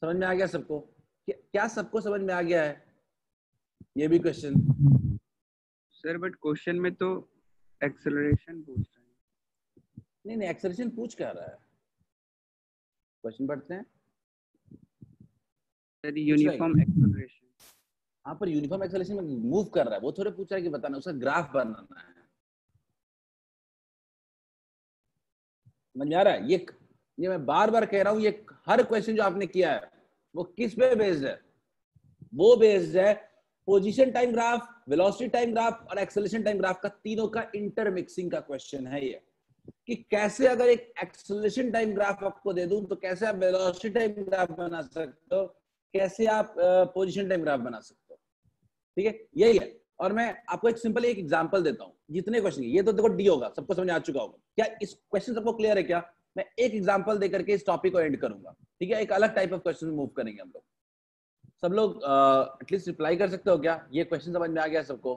समझ में आ गया सबको? क्या सबको समझ में आ गया है? ये भी क्वेश्चन सर बट क्वेश्चन में तो एक्सेलरेशन पूछ रहा है। नहीं, एक्सेलरेशन पूछ क्या रहा है? क्वेश्चन पढ़ते हैं सर यूनिफॉर्म एक्सेलरेशन। हाँ, पर यूनिफॉर्म एक्सेलरेशन में मूव कर रहा है, वो थोड़े पूछ रहा है कि बताना, उसका ग्राफ बनाना है। समझ में आ रहा है? ये मैं बार बार कह रहा हूं, ये हर क्वेश्चन जो आपने किया है वो किस पे बेस्ड है? वो बेस्ड है position time graph, velocity time graph और एक्सेलरेशन टाइम ग्राफ का, तीनों का इंटरमिक्सिंग का क्वेश्चन है ये, कि कैसे अगर एक एक्सेलरेशन टाइम ग्राफ आपको दे दूं तो कैसे आप वेलोसिटी टाइम ग्राफ बना सकते हो, कैसे आप पोजीशन टाइम ग्राफ बना सकते हो। ठीक है, यही है। और मैं आपको एक सिंपल एक एग्जांपल देता हूं। जितने क्वेश्चन, ये तो देखो डी होगा, सबको समझ आ चुका होगा। क्या इस क्वेश्चन सबको क्लियर है? क्या मैं एक एग्जांपल देकर के इस टॉपिक को एंड करूंगा? ठीक है, एक अलग टाइप ऑफ क्वेश्चन मूव करेंगे हम लोग। सब लोग एटलीस्ट रिप्लाई कर सकते हो क्या? ये क्वेश्चन समझ में आ गया सबको?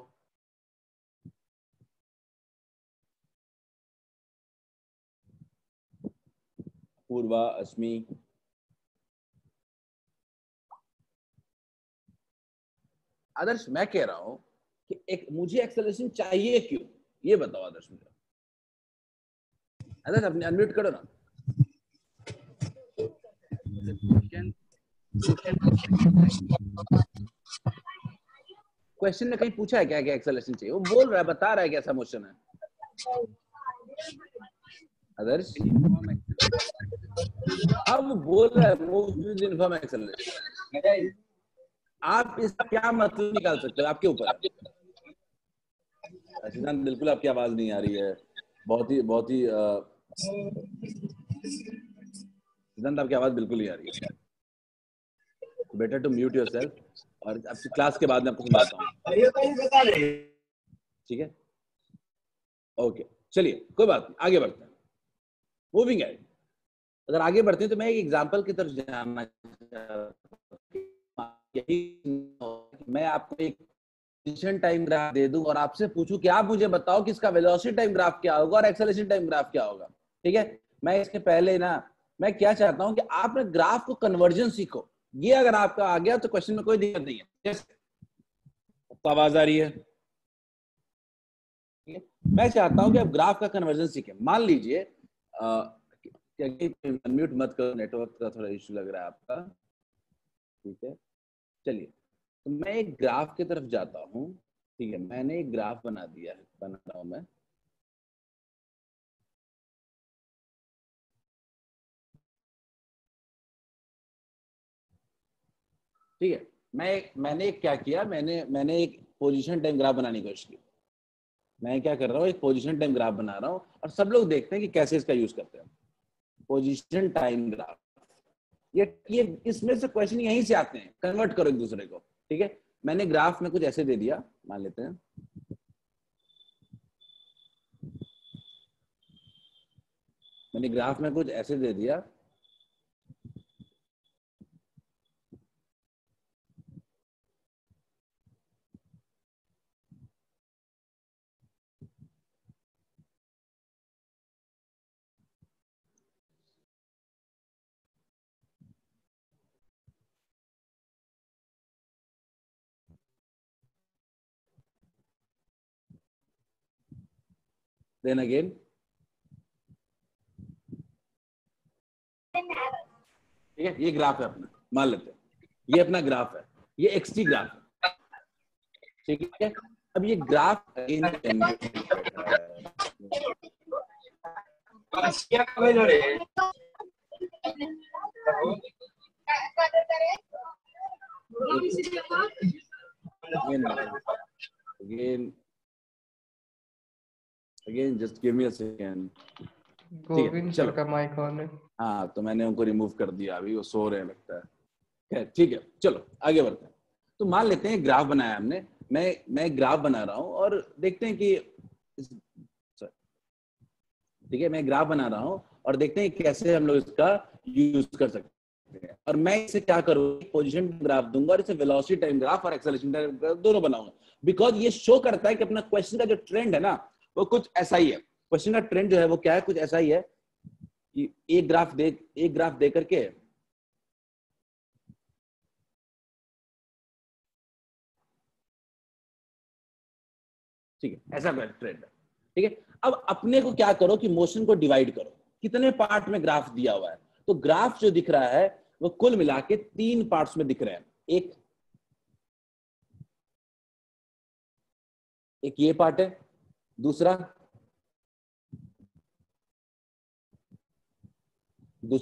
पूर्वा, अस्मी, आदर्श, मैं कह रहा हूं कि एक मुझे एक्सेलरेशन चाहिए क्यों, ये बताओ आदर्श मुझे। आदर्श अपने अनम्यूट करो ना। क्वेश्चन ने कहीं पूछा है क्या कि एक्सेलरेशन चाहिए? वो बोल रहा है, बता रहा है कैसा मोशन है। आदर्श हाँ, वो बोल रहा है मूव विद यूनिफॉर्म एक्सेलरेशन। आप इसका क्या मतलब निकाल सकते हो, आपके ऊपर है। सिद्धांत, बिल्कुल आपकी आवाज नहीं आ रही है, बहुत ही सिद्धांत आपकी आवाज बिल्कुल नहीं आ रही है। बेटर टू म्यूट योरसेल्फ, और आपकी क्लास के बाद में आपको समझाता हूँ। ठीक है, ओके, चलिए कोई बात नहीं, आगे बढ़ते हैं। मूविंग है, अगर आगे बढ़ते हैं तो मैं एक एग्जांपल की तरफ जाना यही, मैं आपको एक पोजीशन टाइम ग्राफ दे दूं और आपसे पूछूं कि आप मुझे बताओ कि इसका वेलोसिटी टाइम ग्राफ क्या होगा और एक्सेलरेशन टाइम ग्राफ क्या होगा। ठीक है, मैं इसके पहले ना, मैं क्या चाहता हूं कि आप ना ग्राफ को कन्वर्जन सीखो। ये अगर आपका आ गया तो क्वेश्चन में कोई दिक्कत नहीं है। तो आवाज आ रही है? मैं चाहता हूं कि आप ग्राफ का कन्वर्जन सीखें। मान लीजिए अनम्यूट मत करो, नेटवर्क का थोड़ा इश्यू लग रहा है आपका। ठीक है, चलिए, तो मैं एक ग्राफ की तरफ जाता हूं। ठीक है, मैंने एक ग्राफ बना दिया है, बना रहा हूं मैं। ठीक है, मैंने क्या किया, मैंने एक पोजीशन टाइम ग्राफ बनाने की कोशिश की। मैं क्या कर रहा हूँ, एक पोजीशन टाइम ग्राफ बना रहा हूँ और सब लोग देखते हैं कि कैसे इसका यूज करते हैं। पोजीशन टाइम ग्राफ, ये इसमें से क्वेश्चन यहीं से आते हैं, कन्वर्ट करो एक दूसरे को। ठीक है, मैंने ग्राफ में कुछ ऐसे दे दिया, मान लेते हैं मैंने ग्राफ में कुछ ऐसे दे दिया। देन अगेन, ठीक है, ये ग्राफ है अपना, मान लेते हैं ये अपना ग्राफ है, ये एक्सटी ग्राफ है। ठीक है, अब ये graph again just give me a second। Govind sir का माइक ऑन है। हाँ, तो मैंने उनको रिमूव कर दिया, अभी वो सो रहे हैं लगता है। ठीक है, चलो आगे बढ़ते हैं। तो मान लेते हैं ग्राफ बनाया हमने, मैं ग्राफ बना रहा हूं और देखते हैं कि, ठीक है, मैं ग्राफ बना रहा हूं और देखते हैं कैसे हम लोग इसका यूज कर सकते हैं। और मैं इसे क्या करूंगा, पोजीशन ग्राफ दूंगा और इसे वेलोसिटी टाइम ग्राफ और एक्सेलरेशन टाइम ग्राफ दोनों बनाऊंगा। बिकॉज ये शो करता है कि अपना क्वेश्चन का जो ट्रेंड है ना, वो कुछ ऐसा ही है। क्वेश्चन का ट्रेंड जो है वो क्या है, कुछ ऐसा ही है कि एक ग्राफ दे करके ठीक है, ऐसा ट्रेंड है। ठीक है, अब अपने को क्या करो कि मोशन को डिवाइड करो, कितने पार्ट में ग्राफ दिया हुआ है, तो ग्राफ जो दिख रहा है वो कुल मिला के 3 पार्ट्स में दिख रहे हैं। एक ये पार्ट है, दूसरा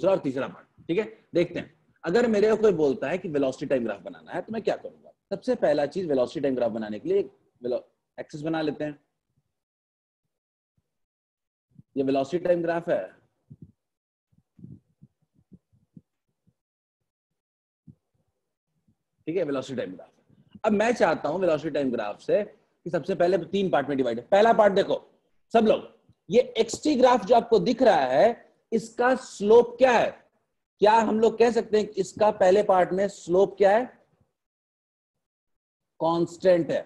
और तीसरा पार्ट। ठीक है, देखते हैं। अगर मेरे को कोई बोलता है कि वेलोसिटी टाइम ग्राफ बनाना है तो मैं क्या करूंगा? सबसे पहला चीज, वेलोसिटी टाइम ग्राफ बनाने के लिए एक्सिस बना लेते हैं। ये वेलोसिटी टाइम ग्राफ है, ठीक है, वेलोसिटी टाइम ग्राफ। अब मैं चाहता हूं वेलोसिटी टाइम ग्राफ से कि सबसे पहले 3 पार्ट में डिवाइड है। पहला पार्ट देखो सब लोग, ये एक्सटी ग्राफ जो आपको दिख रहा है इसका स्लोप क्या है? क्या हम लोग कह सकते हैं कि इसका पहले पार्ट में स्लोप क्या है? कांस्टेंट है।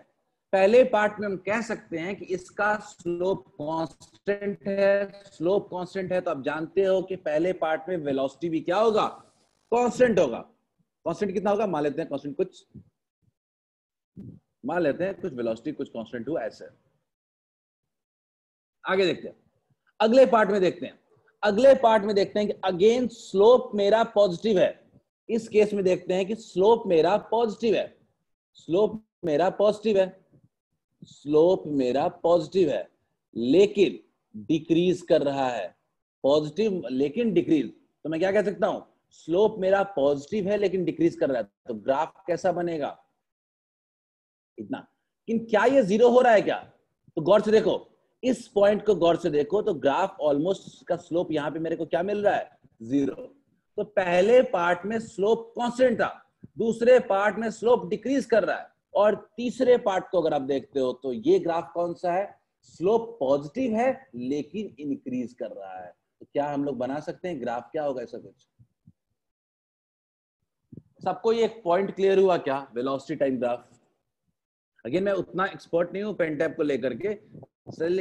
पहले पार्ट में हम कह सकते हैं कि इसका स्लोप कांस्टेंट है। स्लोप कांस्टेंट है तो आप जानते हो कि पहले पार्ट में वेलोसिटी भी क्या होगा? कांस्टेंट होगा। कांस्टेंट कितना होगा? मान लेते हैं कांस्टेंट कुछ, मान लेते हैं कुछ वेलोसिटी कुछ कांस्टेंट हुआ ऐसे। आगे देखते हैं, अगले पार्ट में देखते हैं। अगले पार्ट में देखते हैं कि अगेन स्लोप मेरा पॉजिटिव है। इस केस में देखते हैं कि स्लोप मेरा पॉजिटिव है, स्लोप मेरा पॉजिटिव है, स्लोप मेरा पॉजिटिव है, लेकिन डिक्रीज कर रहा है। पॉजिटिव लेकिन डिक्रीज, तो मैं क्या कह सकता हूं? स्लोप मेरा पॉजिटिव है लेकिन डिक्रीज कर रहा है, तो ग्राफ कैसा बनेगा? इतना। लेकिन क्या ये जीरो हो रहा है क्या? तो गौर से देखो, इस पॉइंट को गौर से देखो तो ग्राफ ऑलमोस्ट का स्लोप यहां पे मेरे को क्या मिल रहा है? 0। तो पहले पार्ट में स्लोप कांस्टेंट था, दूसरे पार्ट में स्लोप डिक्रीज कर रहा है, और तीसरे पार्ट को अगर आप देखते हो तो ये ग्राफ कौन सा है? स्लोप पॉजिटिव है लेकिन इंक्रीज कर रहा है। तो क्या हम लोग बना सकते हैं ग्राफ क्या होगा? ऐसा कुछ। सबको ये एक पॉइंट क्लियर हुआ क्या? Velocity time graph. अगेन मैं उतना एक्सपर्ट नहीं हूं पेन टैब को लेकर के,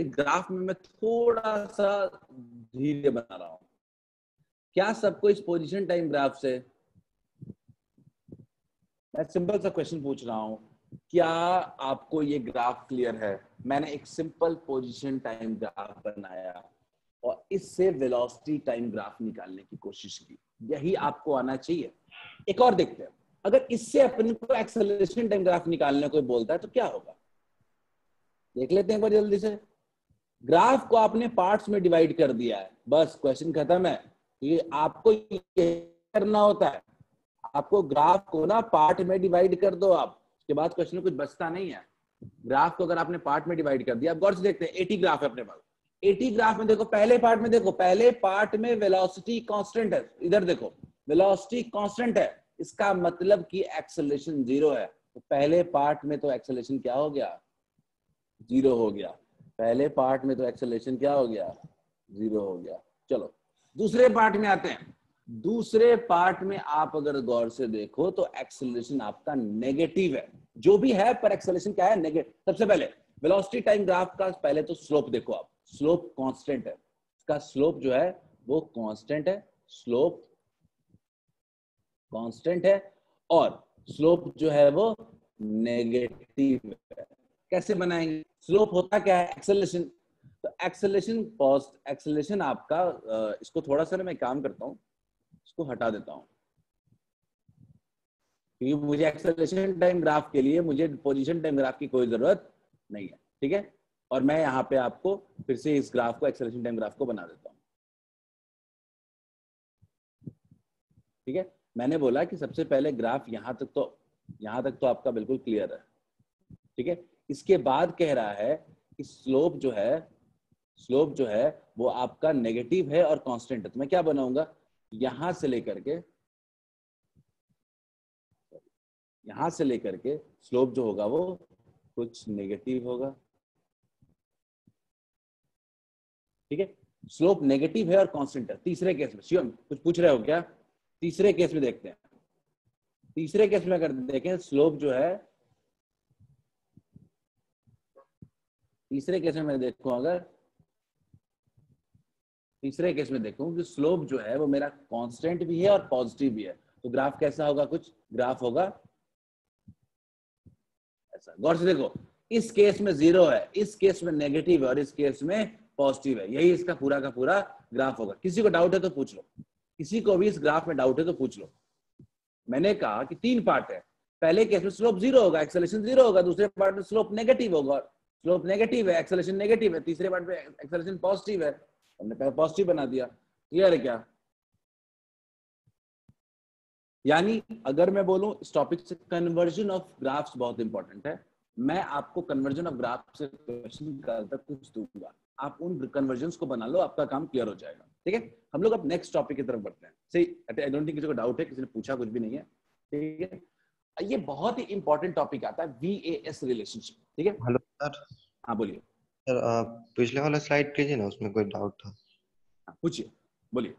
ग्राफ में मैं थोड़ा सा धीरे बना रहा हूं। क्या सबको इस पोजीशन टाइम ग्राफ से, मैं सिंपल सा क्वेश्चन पूछ रहा हूं, क्या आपको ये ग्राफ क्लियर है? मैंने एक सिंपल पोजीशन टाइम ग्राफ बनाया और इससे वेलोसिटी टाइम ग्राफ निकालने की कोशिश की। यही आपको आना चाहिए। एक और देखते हैं, अगर इससे अपन को एक्सेलरेशन टाइम ग्राफ निकालने को बोलता है तो क्या होगा? देख लेते हैं एक बार जल्दी से। ग्राफ को आपने पार्ट्स में डिवाइड कर दिया है, बस क्वेश्चन खत्म है। ये आपको ये करना होता है, आपको ग्राफ को ना पार्ट में डिवाइड कर दो आप, उसके बाद क्वेश्चन में कुछ बचता नहीं है। ग्राफ को अगर आपने पार्ट में डिवाइड कर दिया, आप गौर से देखते हैं 80 ग्राफ है अपने पास। 80 ग्राफ में देखो, पहले पार्ट में देखो, पहले पार्ट में वेलोसिटी कांस्टेंट है, इधर देखो वेलोसिटी कांस्टेंट है, इसका मतलब कि एक्सेलरेशन 0 है। तो पहले पार्ट में तो एक्सेलरेशन क्या हो गया? 0 हो गया। पहले पार्ट में तो एक्सेलरेशन क्या हो गया? 0 हो गया। चलो दूसरे पार्ट में आते हैं। दूसरे पार्ट में आप अगर गौर से देखो तो एक्सेलरेशन आपका नेगेटिव है, जो भी है, पर एक्सेलरेशन क्या है? नेगेटिव। सबसे पहले वेलोसिटी टाइम ग्राफ का पहले तो स्लोप देखो आप, स्लोप कांस्टेंट है, इसका स्लोप जो है वो कांस्टेंट है, स्लोप कांस्टेंट है, और स्लोप जो है वो नेगेटिव है। कैसे बनाएंगे? स्लोप होता क्या है? एक्सेलरेशन। तो एक्सेलरेशन आपका, इसको थोड़ा सा ना मैं काम करता हूं, इसको हटा देता हूं, क्योंकि मुझे एक्सेलरेशन टाइम ग्राफ के लिए मुझे पोजीशन टाइम ग्राफ की कोई जरूरत नहीं है। ठीक है, और मैं यहाँ पे आपको फिर से इस ग्राफ को, एक्सेलरेशन टाइम ग्राफ को बना देता हूँ। ठीक है, मैंने बोला कि सबसे पहले ग्राफ यहां तक तो आपका बिल्कुल क्लियर है। ठीक है, इसके बाद कह रहा है कि स्लोप जो है वो आपका नेगेटिव है और कांस्टेंट है। तो मैं क्या बनाऊंगा? यहां से लेकर के स्लोप जो होगा वो कुछ नेगेटिव होगा। ठीक है, स्लोप नेगेटिव है और कांस्टेंट है। तीसरे केस में शिवम कुछ पूछ रहे हो क्या? तीसरे केस में देखते हैं। तीसरे केस में अगर देखें, स्लोप जो है, तीसरे केस में मैं देखूं, अगर तीसरे केस में देखूं कि स्लोप जो है वो मेरा कांस्टेंट भी है और पॉजिटिव भी है, तो ग्राफ कैसा होगा? कुछ ग्राफ होगा ऐसा। गौर से देखो, इस केस में 0 है, इस केस में नेगेटिव है और इस केस में पॉजिटिव है। यही इसका पूरा का पूरा ग्राफ होगा। किसी को डाउट है तो पूछ लो, किसी को भी इस ग्राफ में डाउट है तो पूछ लो। मैंने कहा कि 3 पार्ट है, पहले केस में स्लोप 0 होगा, एक्सेलरेशन 0 होगा, दूसरे पार्ट में स्लोप नेगेटिव होगा, स्लोप नेगेटिव है, एक्सेलरेशन नेगेटिव है, तीसरे पार्ट में एक्सेलरेशन पॉजिटिव है, हमने पहले पॉजिटिव बना दिया। क्लियर है क्या? यानी अगर मैं बोलूं इस टॉपिक से, कन्वर्जन ऑफ ग्राफ्स बहुत इंपॉर्टेंट है। मैं आपको कन्वर्जन ऑफ ग्राफ से क्वेश्चन का तक कुछ दूंगा, आप उन कन्वर्जन्स को बना लो, आपका काम क्लियर हो जाएगा। ठीक है, हम लोग अब नेक्स्ट टॉपिक की तरफ बढ़ते हैं। सही, आई डोंट थिंक किसी को डाउट है, किसी ने पूछा कुछ भी नहीं है। ठीक है, ये बहुत ही इंपॉर्टेंट टॉपिक आता है, VAS रिलेशनशिप। ठीक है, हेलो सर। हाँ बोलिए। सर पिछले वाला स्लाइड कीजिए ना, उसमें कोई डाउट था। पूछिए, बोलिए।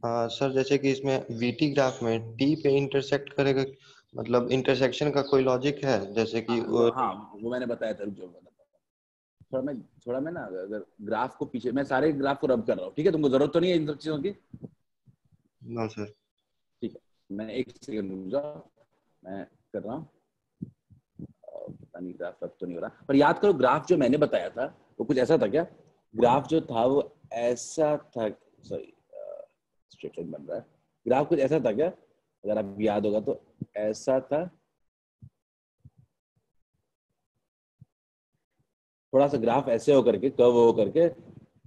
सर जैसे कि इसमें वीटी ग्राफ में टी पे इंटरसेक्ट करेगा, मतलब इंटरसेक्शन का कोई लॉजिक है? जैसे कि वो मैंने बताया था, जो थोड़ा मैं ना, अगर ग्राफ को पीछे, मैं सारे ग्राफ को रब कर रहा हूँ। ठीक है, तुमको जरूरत तो नहीं है इन सब चीजों की? No sir. ठीक है, मैं एक सेकंड रुक जाओ, मैं कर रहा हूँ। पता नहीं ग्राफ रब तो नहीं हो रहा, पर याद करो ग्राफ जो मैंने बताया था वो कुछ ऐसा था क्या? ग्राफ जो था वो ऐसा था, सॉरी स्ट्रेट लाइन बन रहा है, ग्राफ कुछ ऐसा था क्या? अगर आप याद होगा तो ऐसा था, थोड़ा सा ग्राफ ऐसे होकर के, कर्व हो करके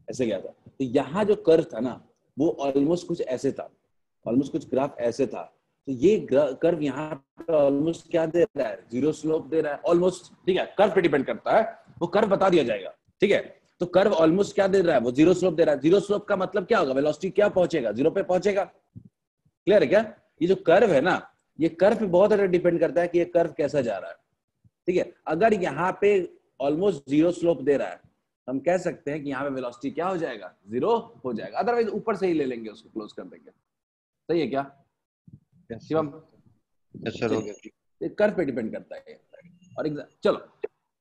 ऐसे गया था। तो यहाँ जो कर्व था ना, वो ऑलमोस्ट कुछ ऐसे था, ऑलमोस्ट कुछ ग्राफ ऐसे था। तो ये कर्व यहाँ पे ऑलमोस्ट क्या दे रहा है? 0 स्लोप दे रहा है ऑलमोस्ट। ठीक है, कर्व पे डिपेंड करता है, वो कर्व बता दिया जाएगा। ठीक है, तो कर्व ऑलमोस्ट क्या दे रहा है? वो 0 स्लोप दे रहा है। 0 स्लोप का मतलब क्या होगा? वेलोसिटी क्या पहुंचेगा? 0 पे पहुंचेगा। क्लियर है क्या? ये जो कर्व है ना, ये कर्व पे बहुत ज्यादा डिपेंड करता है कि ये कर्व कैसा जा रहा है। ठीक है, अगर यहाँ पे ऑलमोस्ट 0 स्लोप दे रहा है, हम कह सकते हैं कि यहाँ पे वेलोसिटी क्या हो जाएगा? 0 हो जाएगा। अदरवाइज ऊपर से ही ले लेंगे, उसको क्लोज कर देंगे। सही है क्या शिवम? यस सर, हो गया। कर्व पे डिपेंड करता है। और चलो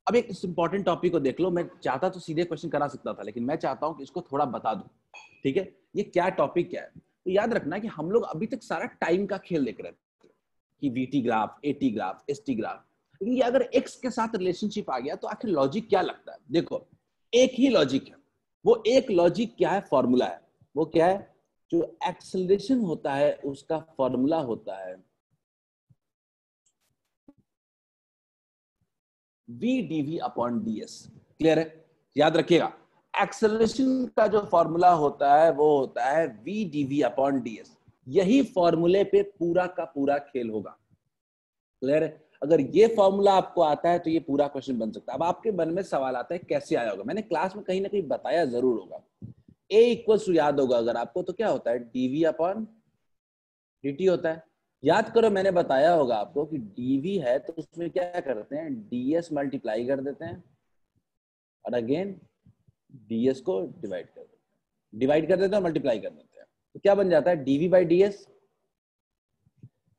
अब एक इंपॉर्टेंट टॉपिक को देख लो। मैं चाहता तो सीधे क्वेश्चन करा सकता था, लेकिन मैं चाहता हूं कि इसको थोड़ा बता दूं। ठीक है, ये क्या टॉपिक क्या है? तो याद रखना कि हम लोग अभी तक सारा टाइम का खेल देख रहे थे कि VT graph, AT graph, ST graph, लेकिन ये अगर एक्स के साथ रिलेशनशिप आ गया तो आखिर लॉजिक क्या लगता है? देखो, एक ही लॉजिक है। वो एक लॉजिक क्या है? फॉर्मूला है। वो क्या है? जो एक्सेलरेशन होता है उसका फॉर्मूला होता है v/dv/ds। क्लियर है? याद रखिएगा, एक्सेलरेशन का जो फॉर्मूला होता है वो होता है v/dv/ds। यही फॉर्मूले पे पूरा का पूरा खेल होगा। क्लियर है? अगर ये फॉर्मूला आपको आता है तो ये पूरा क्वेश्चन बन सकता है। अब आपके मन में सवाल आता है कैसे आया होगा? मैंने क्लास में कहीं ना कहीं बताया जरूर होगा। A इक्वल्स टू, याद होगा अगर आपको, तो क्या होता है? dv/dt होता है। याद करो, मैंने बताया होगा आपको कि dv है तो उसमें क्या करते हैं? ds मल्टीप्लाई कर देते हैं और अगेन ds को डिवाइड कर देते हैं, डिवाइड कर देते हैं और मल्टीप्लाई कर देते हैं। तो क्या बन जाता है? dv/ds,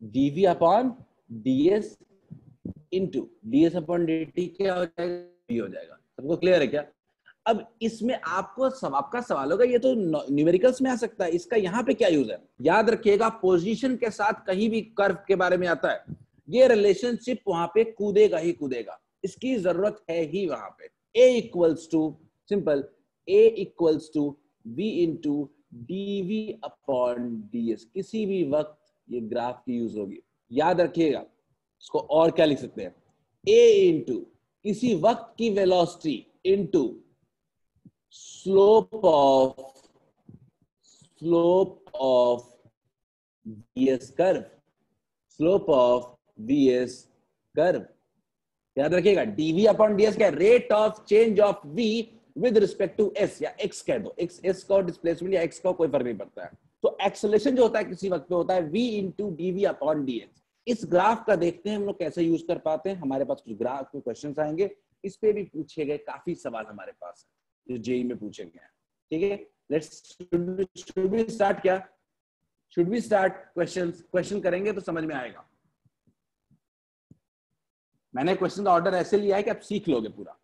dv/ds इंटू ds/dt क्या हो जाएगा? v हो जाएगा। सबको क्लियर है क्या? अब इसमें आपका सवाल होगा, ये तो न्यूमेरिकल्स में आ सकता है, इसका यहाँ पे क्या यूज है? याद रखिएगा, पोजीशन के साथ कहीं भी कर्व के बारे में आता है, ये रिलेशनशिप वहां पे कूदेगा ही कूदेगा, इसकी जरूरत है ही वहां पे। A equals to, simple, A equals to v into dv/ds। किसी भी वक्त ये ग्राफ की यूज होगी। याद रखिएगा, इसको और क्या लिख सकते हैं? A इंटू किसी वक्त की velocity into slope of VS curve, slope of VS curve। याद रखिएगा, dv/ds क्या? Rate of change of v with respect to s, या x कह दो, x s का डिस्प्लेसमेंट या x का कोई फर्क नहीं पड़ता है। तो एक्सेलरेशन जो होता है किसी वक्त पे होता है v इंटू dv/ds। इस ग्राफ का देखते हैं हम लोग कैसे यूज कर पाते हैं। हमारे पास कुछ ग्राफ के क्वेश्चंस आएंगे, इस पे भी पूछे गए काफी सवाल हमारे पास है जो जेई में पूछे गए हैं। ठीक है, लेट्स शुड वी स्टार्ट? क्या शुड वी स्टार्ट? क्वेश्चन करेंगे तो समझ में आएगा। मैंने क्वेश्चन का ऑर्डर ऐसे लिया है कि आप सीख लोगे पूरा।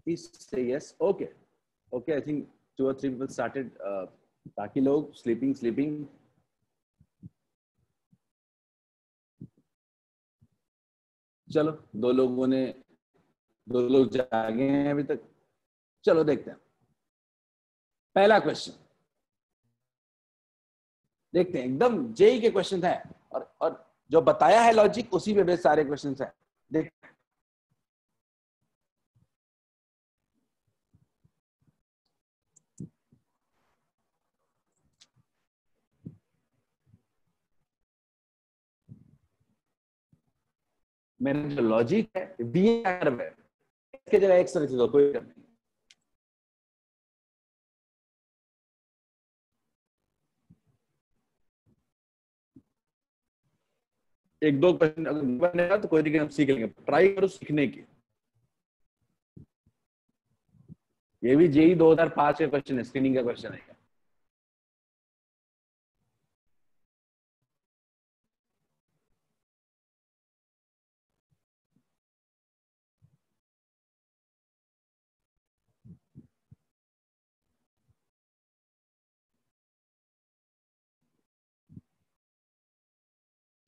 Yes, okay okay, I think 2 or 3 people started, बाकी लोग चलो दो लोग जागे हैं अभी तक। चलो देखते हैं पहला क्वेश्चन, देखते हैं एकदम जेई के क्वेश्चन है और जो बताया है लॉजिक उसी पे बेस सारे क्वेश्चन हैं। देख मैंने जो लॉजिक है दिया है, इसके जगह एक्स रख दो, कोई नहीं। एक दो क्वेश्चन अगर बनेगा तो कोई नहीं, हम सीख लेंगे। ट्राई करो सीखने की। ये भी जेई 2005 का क्वेश्चन है, स्क्रीनिंग का क्वेश्चन है।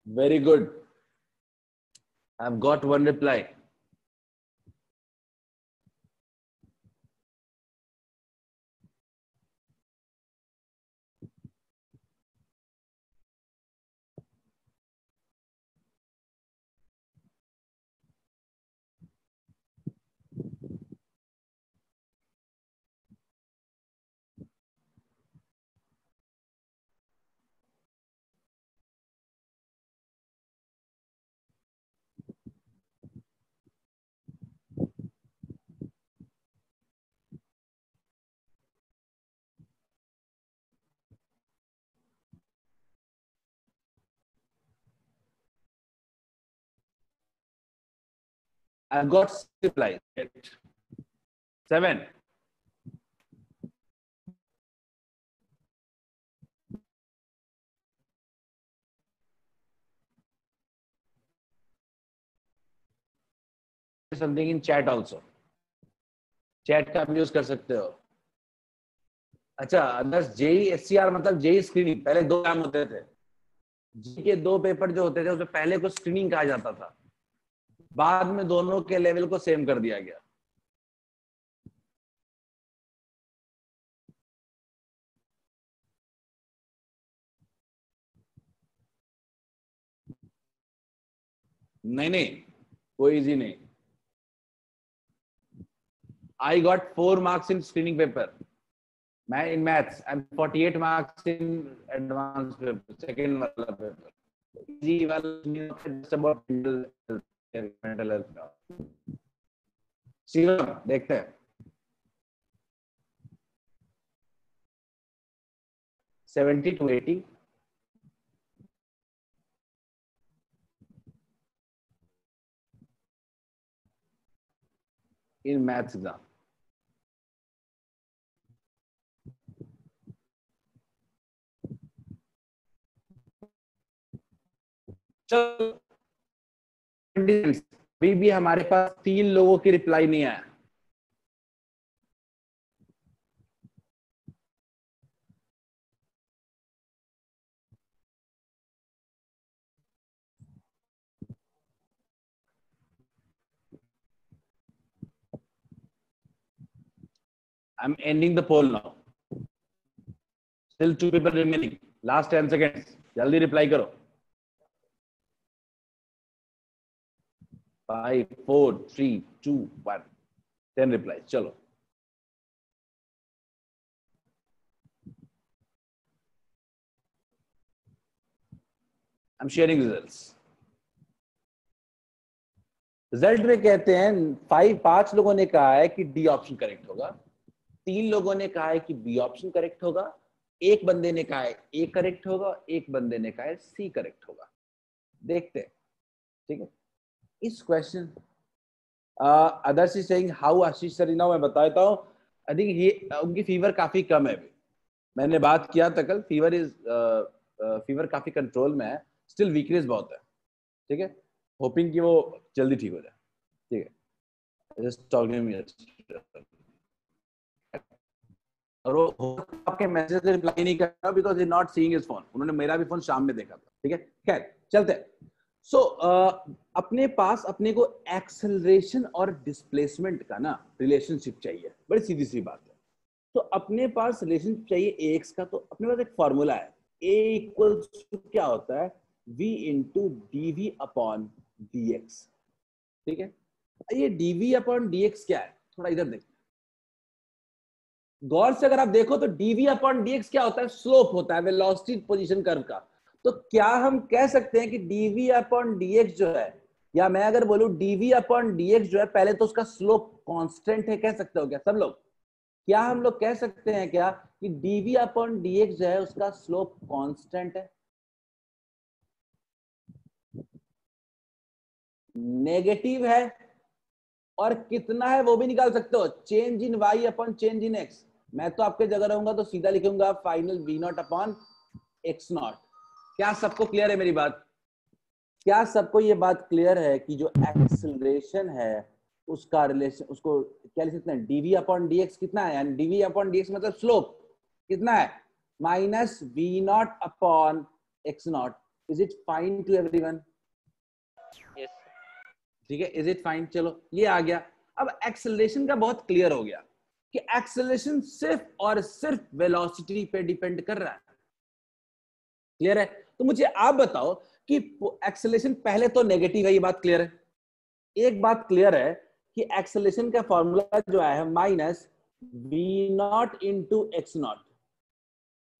Very good. I've got one reply. I've got 6 replies. 7. Something in chat also. Chat का भी यूज कर सकते हो। अच्छा अदर्स जेई एससीआर मतलब जेई स्क्रीनिंग, पहले दो काम होते थे। जी के दो पेपर जो होते थे उसमें पहले को स्क्रीनिंग कहा जाता था, बाद में दोनों के लेवल को सेम कर दिया गया। नहीं कोई इजी नहीं। I got 4 marks in screening paper. मैं in maths and 48 marks in advanced paper, second वाला paper. Easy वाला just about mental health. Shivam देखते हैं। 70 to 80. in maths exam. चलो अभी भी हमारे पास 3 लोगों की रिप्लाई नहीं आया। I'm ending the poll now. Still 2 people remaining. Last 10 seconds. जल्दी रिप्लाई करो। 5, 4, 3, 2, 1. 10 replies. चलो I'm sharing results. रिजल्ट में कहते हैं 5 लोगों ने कहा है कि डी ऑप्शन करेक्ट होगा, 3 लोगों ने कहा है कि बी ऑप्शन करेक्ट होगा, एक बंदे ने कहा है ए करेक्ट होगा, एक बंदे ने कहा है सी करेक्ट होगा। देखते हैं, ठीक है। इस question others is saying how Ashish sir now मैं बताता हूं। आई थिंक ये उनकी फीवर काफी कम है अभी, मैंने बात किया था कल। फीवर काफी कंट्रोल में है, स्टिल वीकनेस बहुत है, ठीक है। होपिंग कि वो जल्दी ठीक हो जाए, ठीक है। जस्ट टॉकिंग और वो आपके मैसेज से रिप्लाई नहीं कर रहा because he not seeing his phone. उन्होंने मेरा भी फोन शाम में देखा था, ठीक है। खैर चलते हैं। सो अपने पास अपने को एक्सेलरेशन और डिस्प्लेसमेंट का ना रिलेशनशिप चाहिए, बड़ी सीधी सी बात है। तो अपने पास रिलेशनशिप चाहिए ax का, तो अपने पास एक फॉर्मूला है, a इक्वल्स टू क्या होता है, v into dv upon dx। ठीक है, ये dv अपॉन dx क्या है, थोड़ा इधर देखिए गौर से, अगर आप देखो तो dv अपॉन dx क्या होता है, स्लोप होता है वेलोसिटी पोजीशन कर्व का। तो क्या हम कह सकते हैं कि dv अपॉन dx जो है, या मैं अगर बोलूं dv अपॉन dx जो है, पहले तो उसका स्लोप कांस्टेंट है, कह सकते हो क्या सब लोग? क्या हम लोग कह सकते हैं क्या कि dv अपॉन dx जो है उसका स्लोप कांस्टेंट है? नेगेटिव है, और कितना है वो भी निकाल सकते हो, change in y upon change in x। मैं तो आपके जगह रहूंगा तो सीधा लिखूंगा final v not upon x not. क्या सबको क्लियर है मेरी बात? क्या सबको ये बात क्लियर है कि जो एक्सेलरेशन है उसका रिलेशन, उसको क्या लिख सकते हैं, dv अपॉन dx कितना है, यानी dv अपॉन dx मतलब स्लोप कितना है, minus v not upon x not. Is it fine to everyone? Yes ठीक है, इज इट फाइन? चलो ये आ गया। अब एक्सेलरेशन का बहुत क्लियर हो गया कि एक्सेलरेशन सिर्फ और सिर्फ वेलोसिटी पे डिपेंड कर रहा है। क्लियर है? तो मुझे आप बताओ कि एक्सेलरेशन पहले तो नेगेटिव है, ये बात क्लियर है। एक बात क्लियर है कि एक्सेलरेशन का फॉर्मूला जो है minus V not into X not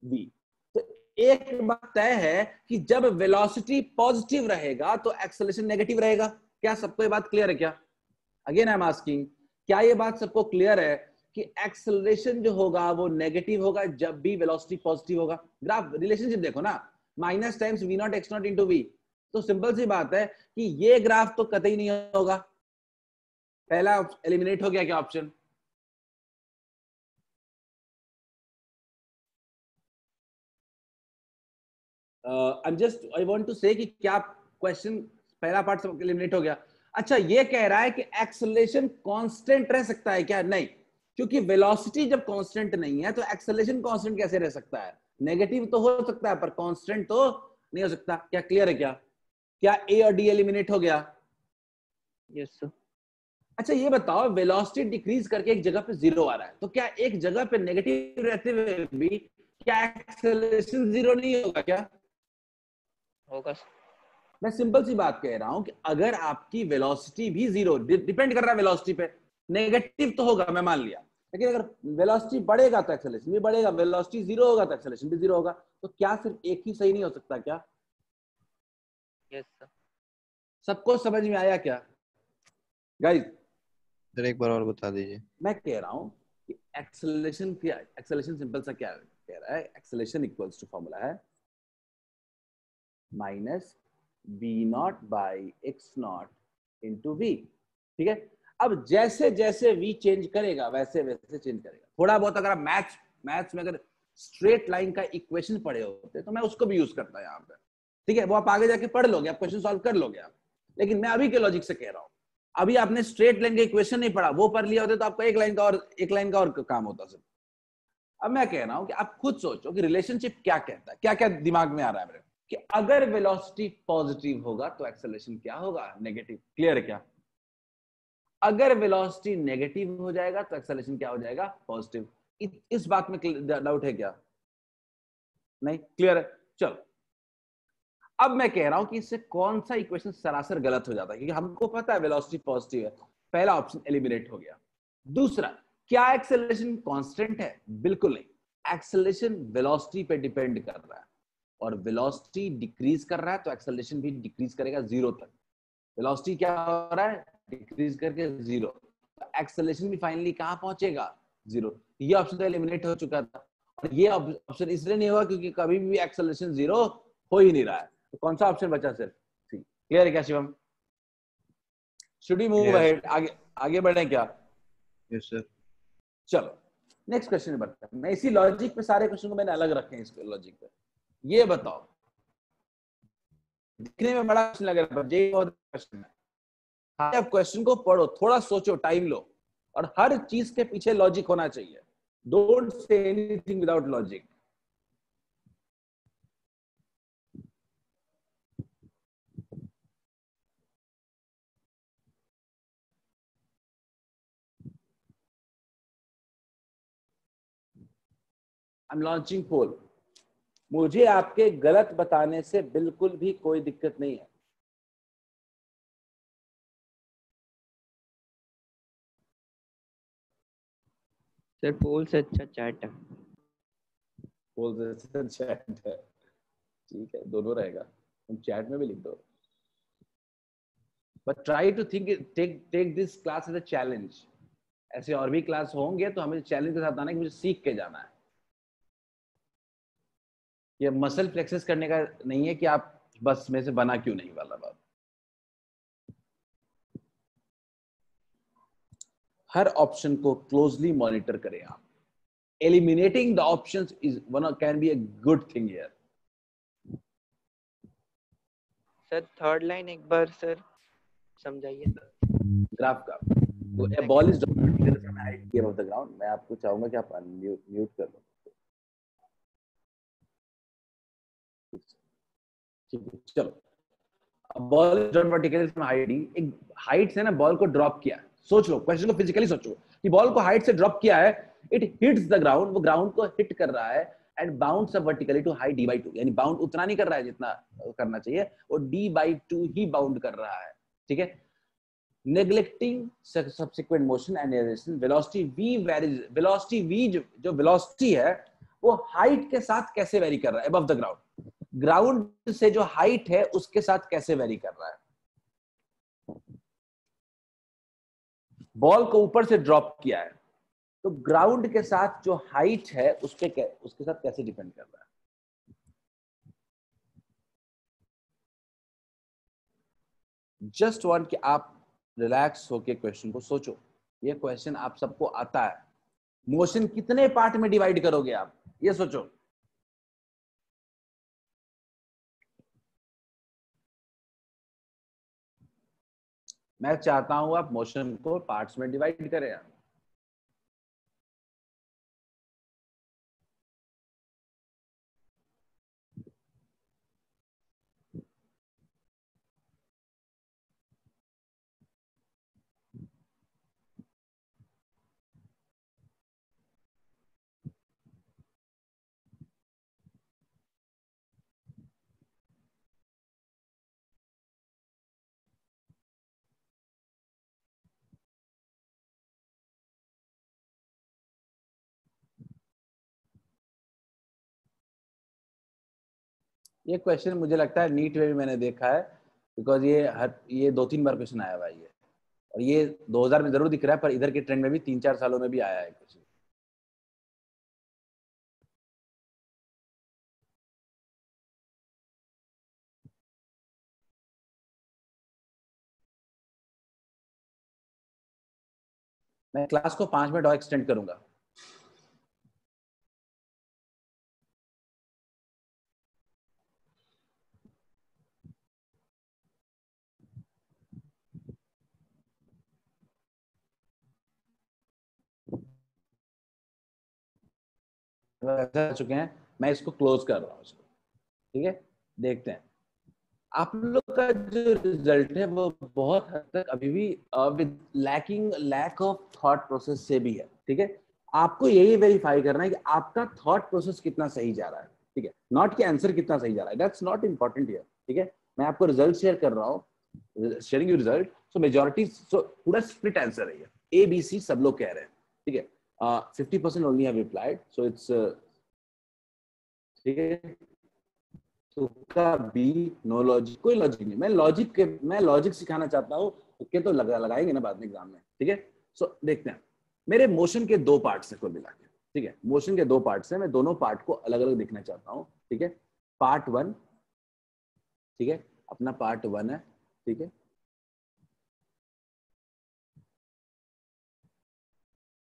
V. तो एक बात तय है कि जब वेलोसिटी पॉजिटिव रहेगा तो एक्सेलरेशन नेगेटिव रहेगा। क्या सबको ये बात क्लियर है क्या? अगेन आई एम आस्किंग, क्या ये बात सबको क्लियर है कि एक्सेलरेशन जो होगा वो नेगेटिव होगा जब भी वेलोसिटी पॉजिटिव होगा? ग्राफ रिलेशनशिप देखो ना, minus times V not X not into V. तो सिंपल सी बात है कि ये ग्राफ तो कतई नहीं होगा। पहला एलिमिनेट हो गया क्या ऑप्शन? आई वांट टू से कि क्या क्वेश्चन पहला पार्ट सब एलिमिनेट हो गया? अच्छा, ये कह रहा है कि एक्सेलरेशन कांस्टेंट रह सकता है क्या? नहीं, क्योंकि वेलोसिटी जब कांस्टेंट नहीं है तो एक्सेलरेशन कांस्टेंट कैसे रह सकता है? नेगेटिव तो हो सकता है पर कांस्टेंट तो नहीं हो सकता। क्या क्लियर है क्या? क्या ए और डी एलिमिनेट हो गया? यस सर अच्छा ये बताओ, वेलोसिटी डिक्रीज करके एक जगह पे जीरो आ रहा है, तो क्या एक जगह पे नेगेटिव रहते हुए भी क्या एक्सेलरेशन जीरो नहीं होगा क्या? होगा सर मैं सिंपल सी बात कह रहा हूं कि अगर आपकी वेलोसिटी भी जीरो, डिपेंड कर रहा है वेलोसिटी पे, नेगेटिव तो होगा मैं मान लिया, लेकिन अगर वेलोसिटी बढ़ेगा तो एक्सेलरेशन भी बढ़ेगा, वेलोसिटी जीरो होगा तो एक्सेलरेशन भी जीरो होगा। तो क्या सिर्फ एक ही सही नहीं हो सकता क्या? यस सर सबको समझ में आया क्या गाइस? सर एक बार और बता दीजिए। मैं कह रहा हूं कि एक्सेलरेशन क्या, एक्सेलरेशन सिंपल सा क्या कह रहा है, एक्सेलरेशन इक्वल्स टू फॉर्मूला है minus v naught by x not into v. ठीक है, अब जैसे जैसे v चेंज करेगा वैसे वैसे चेंज करेगा। थोड़ा बहुत अगर आप मैथ्स में अगर स्ट्रेट लाइन का इक्वेशन पढ़े होते तो मैं उसको भी यूज करता यहाँ पे। ठीक है, वो आप आगे जाके पढ़ लोगे, आप क्वेश्चन सॉल्व कर लोगे आप, लेकिन मैं अभी के लॉजिक से कह रहा हूँ। अभी आपने स्ट्रेट लाइन का इक्वेशन नहीं पढ़ा, वो पढ़ लिया होते तो आपका एक लाइन का और काम होता सिर्फ। अब मैं कह रहा हूं कि आप खुद सोचो कि रिलेशनशिप क्या कहता है, क्या क्या दिमाग में आ रहा है मेरे कि अगर वेलोसिटी पॉजिटिव होगा तो एक्सेलरेशन क्या होगा, नेगेटिव। क्लियर है क्या? अगर वेलोसिटी नेगेटिव हो जाएगा तो एक्सेलरेशन क्या हो जाएगा, पॉजिटिव। इस बात में डाउट है क्या? नहीं, क्लियर है? चलो अब मैं कह रहा हूं कि इससे कौन सा इक्वेशन सरासर गलत हो जाता है, क्योंकि हमको पता है वेलोसिटी पॉजिटिव है। पहला ऑप्शन एलिमिनेट हो गया। दूसरा, क्या एक्सेलरेशन कांस्टेंट है? बिल्कुल नहीं, एक्सेलरेशन वेलोसिटी पे डिपेंड कर रहा है, और वेलोसिटी डिक्रीज कर रहा है तो एक्सेलरेशन भी डिक्रीज करेगा जीरो तक। वेलोसिटी क्या हो रहा है, डिक्रीज करके जीरो, तो एक्सेलरेशन भी फाइनली कहां पहुंचेगा, जीरो। ये ऑप्शन तो एलिमिनेट हो चुका था, और ये ऑप्शन इसलिए नहीं हुआ क्योंकि कभी भी एक्सेलरेशन जीरो हो ही नहीं रहा है। तो कौन सा ऑप्शन बचा सिर्फ? क्लियर है क्या Shivam? Should we move ahead, आगे आगे बढ़े क्या? Yes sir. चलो नेक्स्ट क्वेश्चन में बढ़ते हैं। मैं इसी लॉजिक पे सारे क्वेश्चन को मैंने अलग रखे हैं इस लॉजिक पे। ये बताओ, दिखने में बड़ा क्वेश्चन लग रहा है पर ये बहुत क्वेश्चन है। हाँ, आप क्वेश्चन को पढ़ो, थोड़ा सोचो, टाइम लो, और हर चीज के पीछे लॉजिक होना चाहिए। Don't say anything without logic. Am launching poll. मुझे आपके गलत बताने से बिल्कुल भी कोई दिक्कत नहीं है। सर पोल से अच्छा चैट है। पोल से चैट है, ठीक है, दोनों रहेगा, तुम चैट में भी लिख दो। But try to think, take this class as a challenge. ऐसे और भी क्लास होंगे तो हमें चैलेंज के साथ आना है कि मुझे सीख के जाना है। ये मसल फ्लेक्सेस करने का नहीं है कि आप बस में से बना क्यों नहीं वाला बात। हर ऑप्शन को क्लोजली मॉनिटर करें आप। Eliminating the options is one can be a good thing here. Sir third line एक बार सर समझाइए। ग्राफ का तो a ball is vertical from height above the ground। मैं आपको चाहूंगा कि आप म्यूट कर लो। ठीक है, चलो। Ball drop vertically from height, एक हाइट से ना बॉल को ड्रॉप किया। सोच लो, क्वेश्चन को फिजिकली सोचो कि बॉल को हाइट से ड्रॉप किया है, इट हिट्स द ग्राउंड, वो ग्राउंड को हिट कर रहा है and bounds up vertically to height d/2, यानी बाउंड उतना नहीं कर रहा है जितना करना चाहिए, वो d/2 ही बाउंड कर रहा है। ठीक है, neglecting subsequent motion and acceleration, velocity v varies, velocity v जो velocity है वो हाइट के साथ कैसे वेरी कर रहा है above the ground, ग्राउंड से जो हाइट है उसके साथ कैसे वेरी कर रहा है। बॉल को ऊपर से ड्रॉप किया है तो ग्राउंड के साथ जो हाइट है उसके साथ कैसे डिपेंड कर रहा है। जस्ट वांट कि आप रिलैक्स होके क्वेश्चन को सोचो। ये क्वेश्चन आप सबको आता है। मोशन कितने पार्ट में डिवाइड करोगे आप, ये सोचो। मैं चाहता हूं आप मोशन को पार्ट्स में डिवाइड करें। ये क्वेश्चन मुझे लगता है नीट में भी मैंने देखा है, बिकॉज ये 2-3 बार क्वेश्चन आया हुआ है और ये 2000 में जरूर दिख रहा है, पर इधर के ट्रेंड में भी 3-4 सालों में भी आया है क्वेश्चन। मैं क्लास को 5 मिनट और एक्सटेंड करूंगा। चुके हैं, मैं इसको क्लोज कर रहा हूँ इसको। ठीक है, देखते हैं आप लोग का जो रिजल्ट है वो बहुत हद तक अभी भी with lack of thought process से भी है। ठीक है, आपको यही वेरीफाई करना है कि आपका थॉट प्रोसेस कितना सही जा रहा है। ठीक है, नॉट कि आंसर कितना सही जा रहा है, दैट्स नॉट इंपॉर्टेंट हियर। ठीक है, मैं आपको रिजल्ट शेयर कर रहा हूँ, sharing you result. So majority, so पूरा स्प्लिट आंसर है, ए बी सी सब लोग कह रहे हैं। ठीक है, 50% only have replied, so it's ठीक है। तो का बी नो लॉजिक, कोई लॉजिक नहीं। मैं लॉजिक सिखाना चाहता हूँ, ओके तो लगाएंगे ना बाद में एग्जाम में। ठीक है, सो देखते हैं। मेरे मोशन के 2 पार्ट्स है कुल मिला के। ठीक है, मोशन के 2 पार्ट्स है, मैं दोनों पार्ट को अलग अलग देखना चाहता हूँ। ठीक है, पार्ट 1, ठीक है, अपना पार्ट 1 है। ठीक है,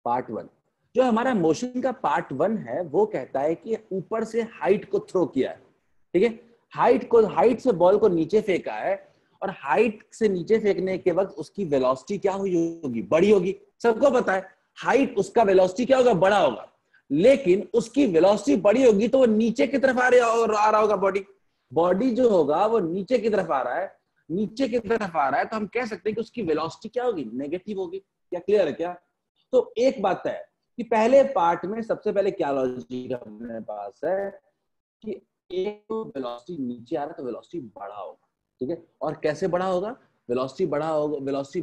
पार्ट 1 जो हमारा मोशन का पार्ट 1 है वो कहता है कि ऊपर से हाइट को थ्रो किया है। ठीक है, हाइट से बॉल को नीचे फेंका है और हाइट से नीचे फेंकने के वक्त उसकी वेलोसिटी क्या हुई होगी, बड़ी होगी। सबको पता है हाइट, उसका वेलोसिटी क्या होगा, बड़ा होगा। लेकिन उसकी वेलोसिटी बड़ी होगी तो वो नीचे की तरफ आ रहा होगा, बॉडी जो होगा वो नीचे की तरफ आ रहा है, तो हम कह सकते हैं कि उसकी वेलोसिटी क्या होगी, नेगेटिव होगी। क्या क्लियर है क्या? तो एक बात है कि पहले पार्ट में सबसे पहले क्या लॉजिक अपने पास है कि एक तो वेलोसिटी नीचे आ रहा है तो वेलोसिटी बढ़ा होगा, ठीक है। और कैसे बढ़ा होगा? वेलोसिटी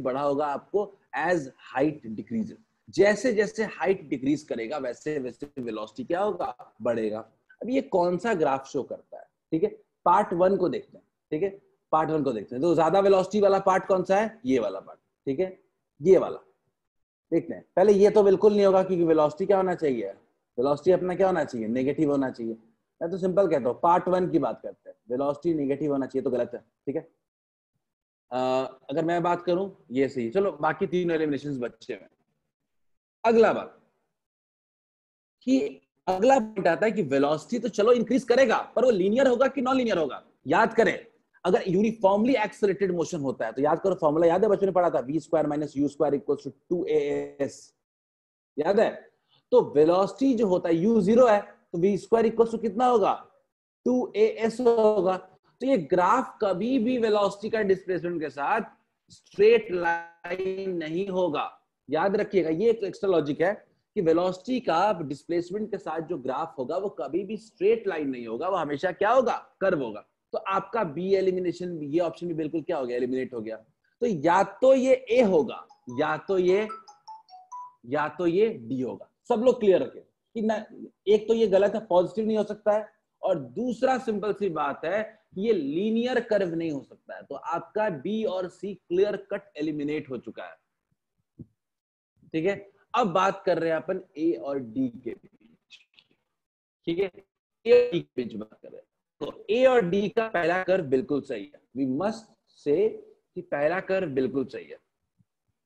बढ़ा होगा आपको एज हाइट डिक्रीज। जैसे जैसे हाइट डिक्रीज करेगा वैसे वैसे वेलोसिटी क्या होगा? बढ़ेगा। अब ये कौन सा ग्राफ शो करता है? ठीक है, पार्ट 1 को देखते हैं। ठीक है, पार्ट 1 को देखते हैं। तो ज्यादा वेलोसिटी वाला पार्ट कौन सा है? ये वाला पार्ट, ठीक है, ये वाला देखते हैं। पहले ये तो बिल्कुल नहीं होगा क्योंकि वेलोसिटी क्या होना चाहिए? वेलोसिटी अपना क्या होना चाहिए? नेगेटिव होना चाहिए। मैं तो सिंपल कहता हूँ, पार्ट 1 की बात करते हैं, वेलोसिटी नेगेटिव होना चाहिए तो गलत है, ठीक है। अगर मैं बात करूं ये सही, चलो बाकी तीनों एलिमिनेशंस बच्चे में। अगला बात कि अगला पॉइंट आता है कि वेलोसिटी तो चलो इंक्रीज करेगा पर वो लीनियर होगा कि नॉन लीनियर होगा? याद करें, अगर यूनिफॉर्मली एक्सेलरेटेड मोशन होता है तो याद करो, फॉर्मूला याद है, बच्चों ने पढ़ा था, v² - u² = 2as, याद है? तो वेलोसिटी जो होता है u0 है तो v² कितना होगा? 2as होगा। तो ये ग्राफ कभी भी वेलोसिटी का डिस्प्लेसमेंट के साथ स्ट्रेट लाइन नहीं होगा। याद रखिएगा, ये एक एक्स्ट्रा लॉजिक है कि वेलोसिटी का डिस्प्लेसमेंट के साथ जो ग्राफ होगा वो कभी भी स्ट्रेट लाइन नहीं होगा, वो हमेशा क्या होगा? कर्व होगा। तो आपका बी एलिमिनेशन, ये ऑप्शन भी बिल्कुल क्या हो गया? एलिमिनेट हो गया। तो या तो ये ए होगा या तो ये डी होगा। सब लोग क्लियर रखें कि ना, एक तो ये गलत है, पॉजिटिव नहीं हो सकता है, और दूसरा सिंपल सी बात है कि ये लीनियर कर्व नहीं हो सकता है। तो आपका बी और सी क्लियर कट एलिमिनेट हो चुका है, ठीक है। अब बात कर रहे हैं अपन ए और डी के बीच, ठीक है, ए और डी के बीच बात कर रहे हैं। तो ए और डी का पहला कर्व बिल्कुल सही है, वी मस्ट से कि पहला कर्व बिल्कुल सही है,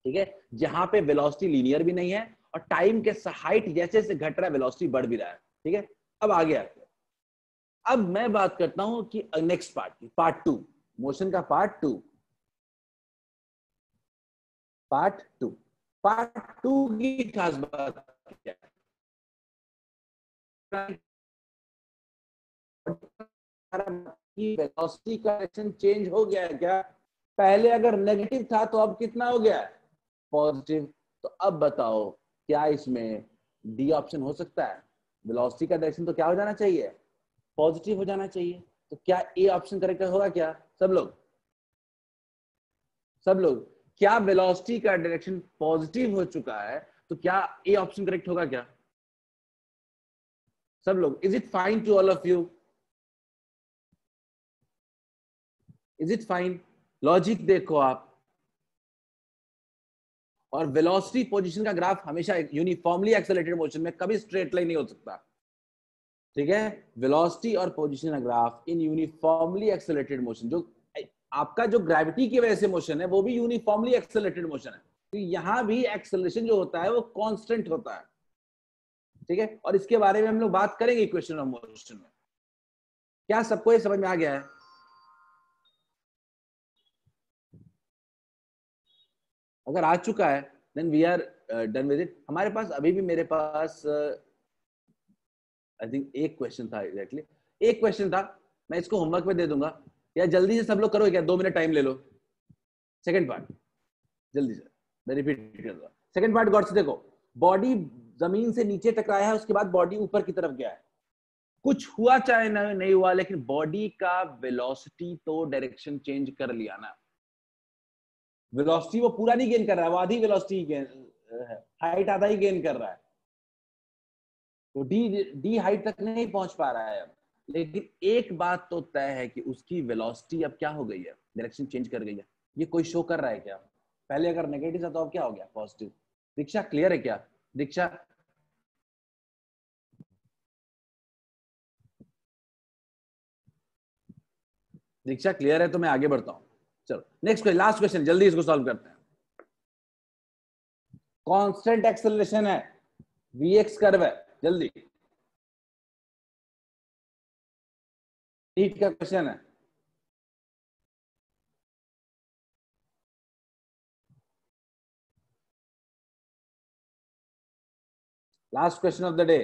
ठीक है, जहां पे वेलोसिटी लीनियर भी नहीं है और टाइम के हाइट जैसे जैसे घट रहा है वेलोसिटी बढ़ भी रहा है, ठीक है। अब आगे आते हैं। अब मैं बात करता हूं कि नेक्स्ट पार्ट की, पार्ट 2, मोशन का पार्ट 2। पार्ट 2 की खास बात क्या है? कि वेलोसिटी का डायरेक्शन चेंज हो गया है क्या? पहले अगर नेगेटिव था तो अब कितना हो गया? पॉजिटिव। तो अब बताओ क्या इसमें डी ऑप्शन हो सकता है? वेलोसिटी का डायरेक्शन तो क्या हो जाना चाहिए? पॉजिटिव हो जाना चाहिए। तो क्या ए ऑप्शन करेक्ट होगा क्या? सब लोग क्या वेलोसिटी का डायरेक्शन पॉजिटिव हो चुका है तो क्या ए ऑप्शन करेक्ट होगा क्या? सब लोग, is it fine to all of you? Is it fine? Logic देखो आप, और वेलोसिटी पोजीशन का ग्राफ हमेशा यूनिफॉर्मली एक्सेलरेटेड मोशन में कभी स्ट्रेट लाइन नहीं हो सकता, ठीक है। वेलोसिटी और पोजीशन का ग्राफ इन यूनिफॉर्मली एक्सेलरेटेड मोशन, जो आपका जो ग्रेविटी की वजह से मोशन है वो भी यूनिफॉर्मली एक्सेलरेटेड मोशन है, तो यहां भी एक्सेलरेशन जो होता है वो कांस्टेंट होता है, ठीक है। और इसके बारे में हम लोग बात करेंगे इक्वेशन ऑफ मोशन में। क्या सबको ये समझ में आ गया है? अगर आ चुका है then we are done with it. हमारे पास अभी भी, मेरे पास आई थिंक एक क्वेश्चन था, एग्जैक्टली एक क्वेश्चन था, मैं इसको होमवर्क में दे दूंगा, या जल्दी से सब लोग करो क्या? 2 मिनट टाइम ले लो। सेकंड पार्ट जल्दी से मैं रिपीट कर दूंगा। सेकंड पार्ट गौर से देखो, बॉडी जमीन से नीचे टकराया है, उसके बाद बॉडी ऊपर की तरफ गया है, कुछ हुआ चाहे नहीं हुआ, लेकिन बॉडी का वेलोसिटी तो डायरेक्शन चेंज कर लिया ना। वेलोसिटी वो पूरा नहीं गेन कर रहा है, वो आधी वेलोसिटी गेन, हाइट आधा ही गेन कर रहा है, तो डी हाइट तक नहीं पहुंच पा रहा है अब। लेकिन एक बात तो तय है कि उसकी वेलोसिटी अब क्या हो गई है? डायरेक्शन चेंज कर गई है। ये कोई शो कर रहा है क्या? पहले अगर नेगेटिव था तो अब क्या हो गया? पॉजिटिव। दीक्षा क्लियर है क्या? दीक्षा, दीक्षा क्लियर है तो मैं आगे बढ़ता हूं। चलो नेक्स्ट क्वेश्चन, लास्ट क्वेश्चन, जल्दी इसको सॉल्व करते हैं। कांस्टेंट एक्सेलरेशन है, vx कर्व है, जल्दी नीट का क्वेश्चन है। Last question of the day.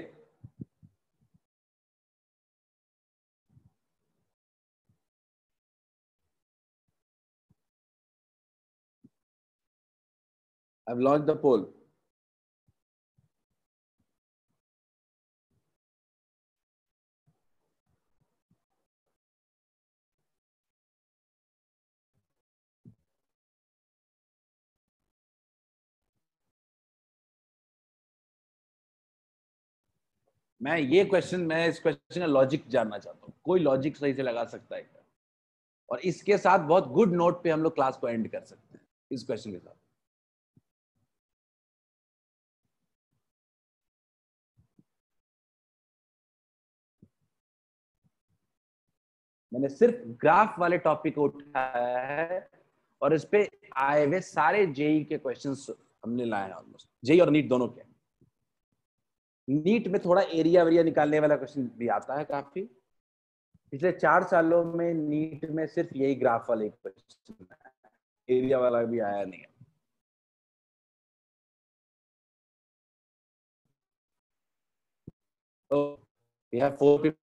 I've launched the poll. मैं इस क्वेश्चन का लॉजिक जानना चाहता हूँ, कोई लॉजिक सही से लगा सकता है क्या? और इसके साथ बहुत गुड नोट पे हम लोग क्लास को एंड कर सकते हैं इस क्वेश्चन के साथ। मैंने सिर्फ ग्राफ वाले टॉपिक को उठाया है और इस पे आए हुए सारे जेई के क्वेश्चंस हमने लाए हैं, ऑलमोस्ट जेई और नीट दोनों के। नीट में थोड़ा एरिया वेरिया निकालने वाला क्वेश्चन भी आता है काफी। पिछले 4 सालों में नीट में सिर्फ यही ग्राफ वाले क्वेश्चन, एरिया वाला भी आया नहीं है। तो we have 4 people.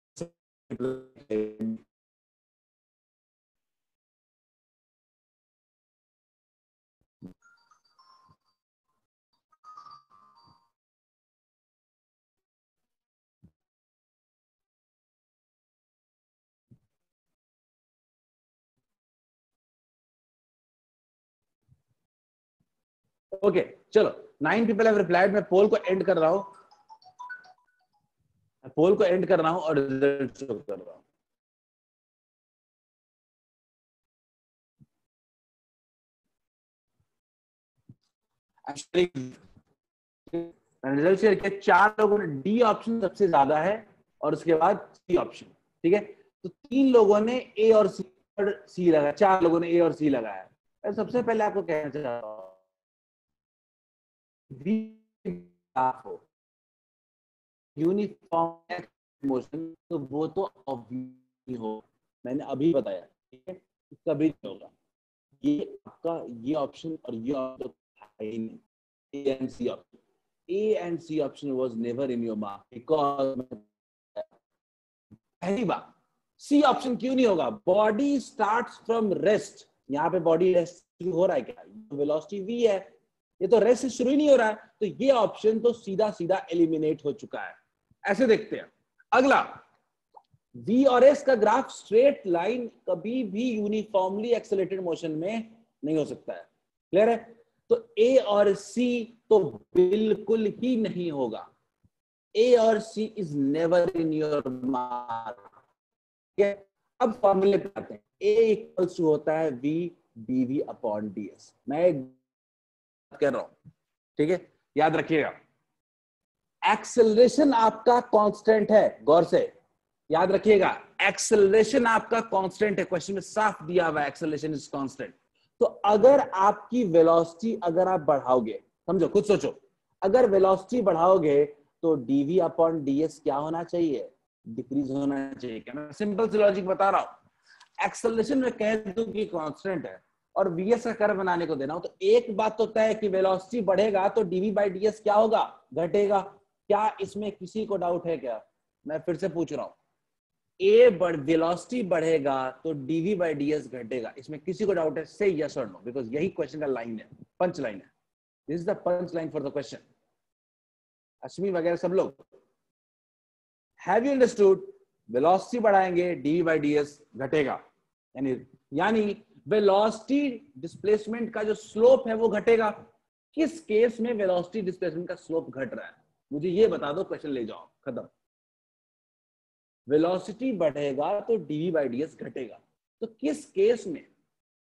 ओके चलो, 9 people have replied। मैं पोल को एंड कर रहा हूं, और रिजल्ट शो कर रहा हूं। रिजल्ट शेयर किया, 4 लोगों ने डी ऑप्शन सबसे ज्यादा है और उसके बाद सी ऑप्शन, ठीक है। तो 3 लोगों ने ए और सी लगाया, 4 लोगों ने ए और सी लगाया। सबसे पहले आपको कहना चाहता हूं, यूनिफॉर्म मोशन तो वो तो ऑब्वियस हो, मैंने अभी बताया, ठीक है, कभी नहीं होगा। ये आपका ये ऑप्शन और ये ऑप्शन है ही नहीं, A and C option. A and C option was never in your mark because पहली बात C option क्यों नहीं होगा? Body starts from rest। यहाँ पे body rest शुरू हो रहा है क्या? Velocity V है, ये तो रेस्ट से शुरू ही नहीं हो रहा है, तो ये ऑप्शन तो सीधा सीधा एलिमिनेट हो चुका है। ऐसे देखते हैं अगला, V और S का ग्राफ स्ट्रेट लाइन कभी भी यूनिफॉर्मली एक्सेलरेटेड मोशन में नहीं हो सकता है। क्लियर है? तो A और C तो बिल्कुल ही नहीं होगा। A और C is never in your mark. ठीक है, अब फॉर्मूले पे आते हैं। A इक्वल्स टू होता है V dV अपॉन ds। मैं कर रहा हूं, ठीक है, याद रखिएगा। एक्सेलरेशन आपका कांस्टेंट है, गौर से याद रखिएगा, एक्सेलरेशन आपका कांस्टेंट है। क्वेश्चन में साफ दिया हुआ है एक्सेलरेशन इज कांस्टेंट। तो अगर आपकी वेलोसिटी अगर आप बढ़ाओगे, समझो, खुद सोचो, अगर वेलोसिटी बढ़ाओगे तो dv अपॉन ds क्या होना चाहिए? डिक्रीज होना चाहिए। क्या मैं सिंपल सी लॉजिक बता रहा हूं। एक्सेलरेशन में कह दूं कि कांस्टेंट है और vs का कर्व बनाने को देना हो, तो एक बात तो तय है कि वेलोसिटी बढ़ेगा तो dv बाई ds क्या होगा? घटेगा। क्या इसमें किसी को डाउट है क्या? मैं फिर से पूछ रहा हूं, वेलोसिटी बढ़ेगा तो dv बाई ds घटेगा, इसमें किसी को डाउट है? से यस और नो, बिकॉज यही क्वेश्चन का लाइन है, पंच लाइन है। This is the punch line for the question. Ashmi वगैरह सब लोग, हैव यू अंडरस्टूड? वेलोसिटी बढ़ाएंगे dv बाई ds घटेगा, यानी वेलोसिटी डिस्प्लेसमेंट का जो स्लोप है वो घटेगा। किस केस में वेलोसिटी डिस्प्लेसमेंट का स्लोप घट रहा है? मुझे ये बता दो, क्वेश्चन ले जाओ, खत्म। वेलोसिटी बढ़ेगा तो dv बाई ds घटेगा, तो किस केस में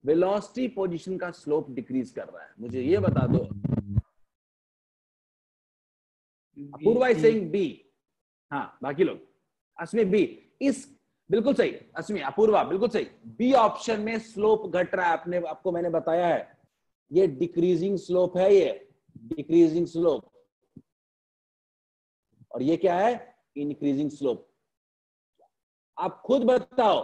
वेलोसिटी पोजीशन का स्लोप डिक्रीज कर रहा है? मुझे ये बता दो। अपूर्वा इज सेइंग बी, हाँ बाकी लोग, अश्मी बी इस, बिल्कुल सही अश्मी, अपूर्वा बिल्कुल सही, बी ऑप्शन में स्लोप घट रहा है। आपको मैंने बताया है, ये डिक्रीजिंग स्लोप है, ये डिक्रीजिंग स्लोप, और ये क्या है? Increasing slope. आप खुद बताओ,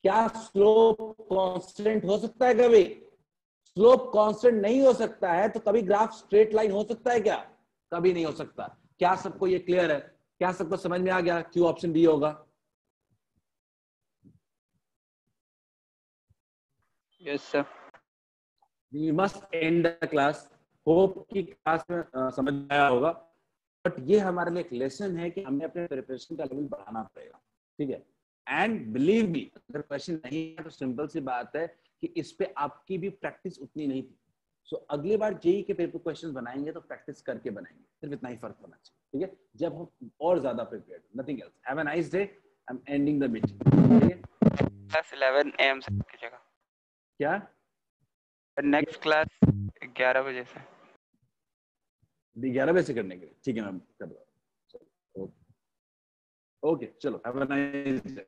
क्या स्लोप कांस्टेंट हो सकता है? कभी स्लोप कांस्टेंट नहीं हो सकता है तो कभी ग्राफ स्ट्रेट लाइन हो सकता है क्या? कभी नहीं हो सकता। क्या सबको ये क्लियर है? क्या सबको समझ में आ गया क्यों ऑप्शन डी होगा? Yes sir. We must end the class. Hope कि क्लास में समझ आया होगा, बट ये हमारे लिए एक लेसन है कि हमें अपने प्रिपरेशन का लेवल बढ़ाना पड़ेगा, ठीक है। एंड बिलीव मी, अगर क्वेश्चन नहीं है तो सिंपल सी बात है कि इस पे आपकी भी प्रैक्टिस उतनी नहीं थी। सो अगली बार जेई के पेपर क्वेश्चन बनाएंगे तो प्रैक्टिस करके बनाएंगे, सिर्फ इतना ही फर्क होना चाहिए, ठीक है, जब हम और ज्यादा prepared, nothing else. Have a nice day, I am ending the meeting, ठीक है। क्लास 11 AM से कीजिएगा। क्या नेक्स्ट क्लास 11 बजे से। 11 बजे से करने के लिए, ठीक है, मैं कर रहा हूँ। ओके, चलो, हैव अ नाइस डे।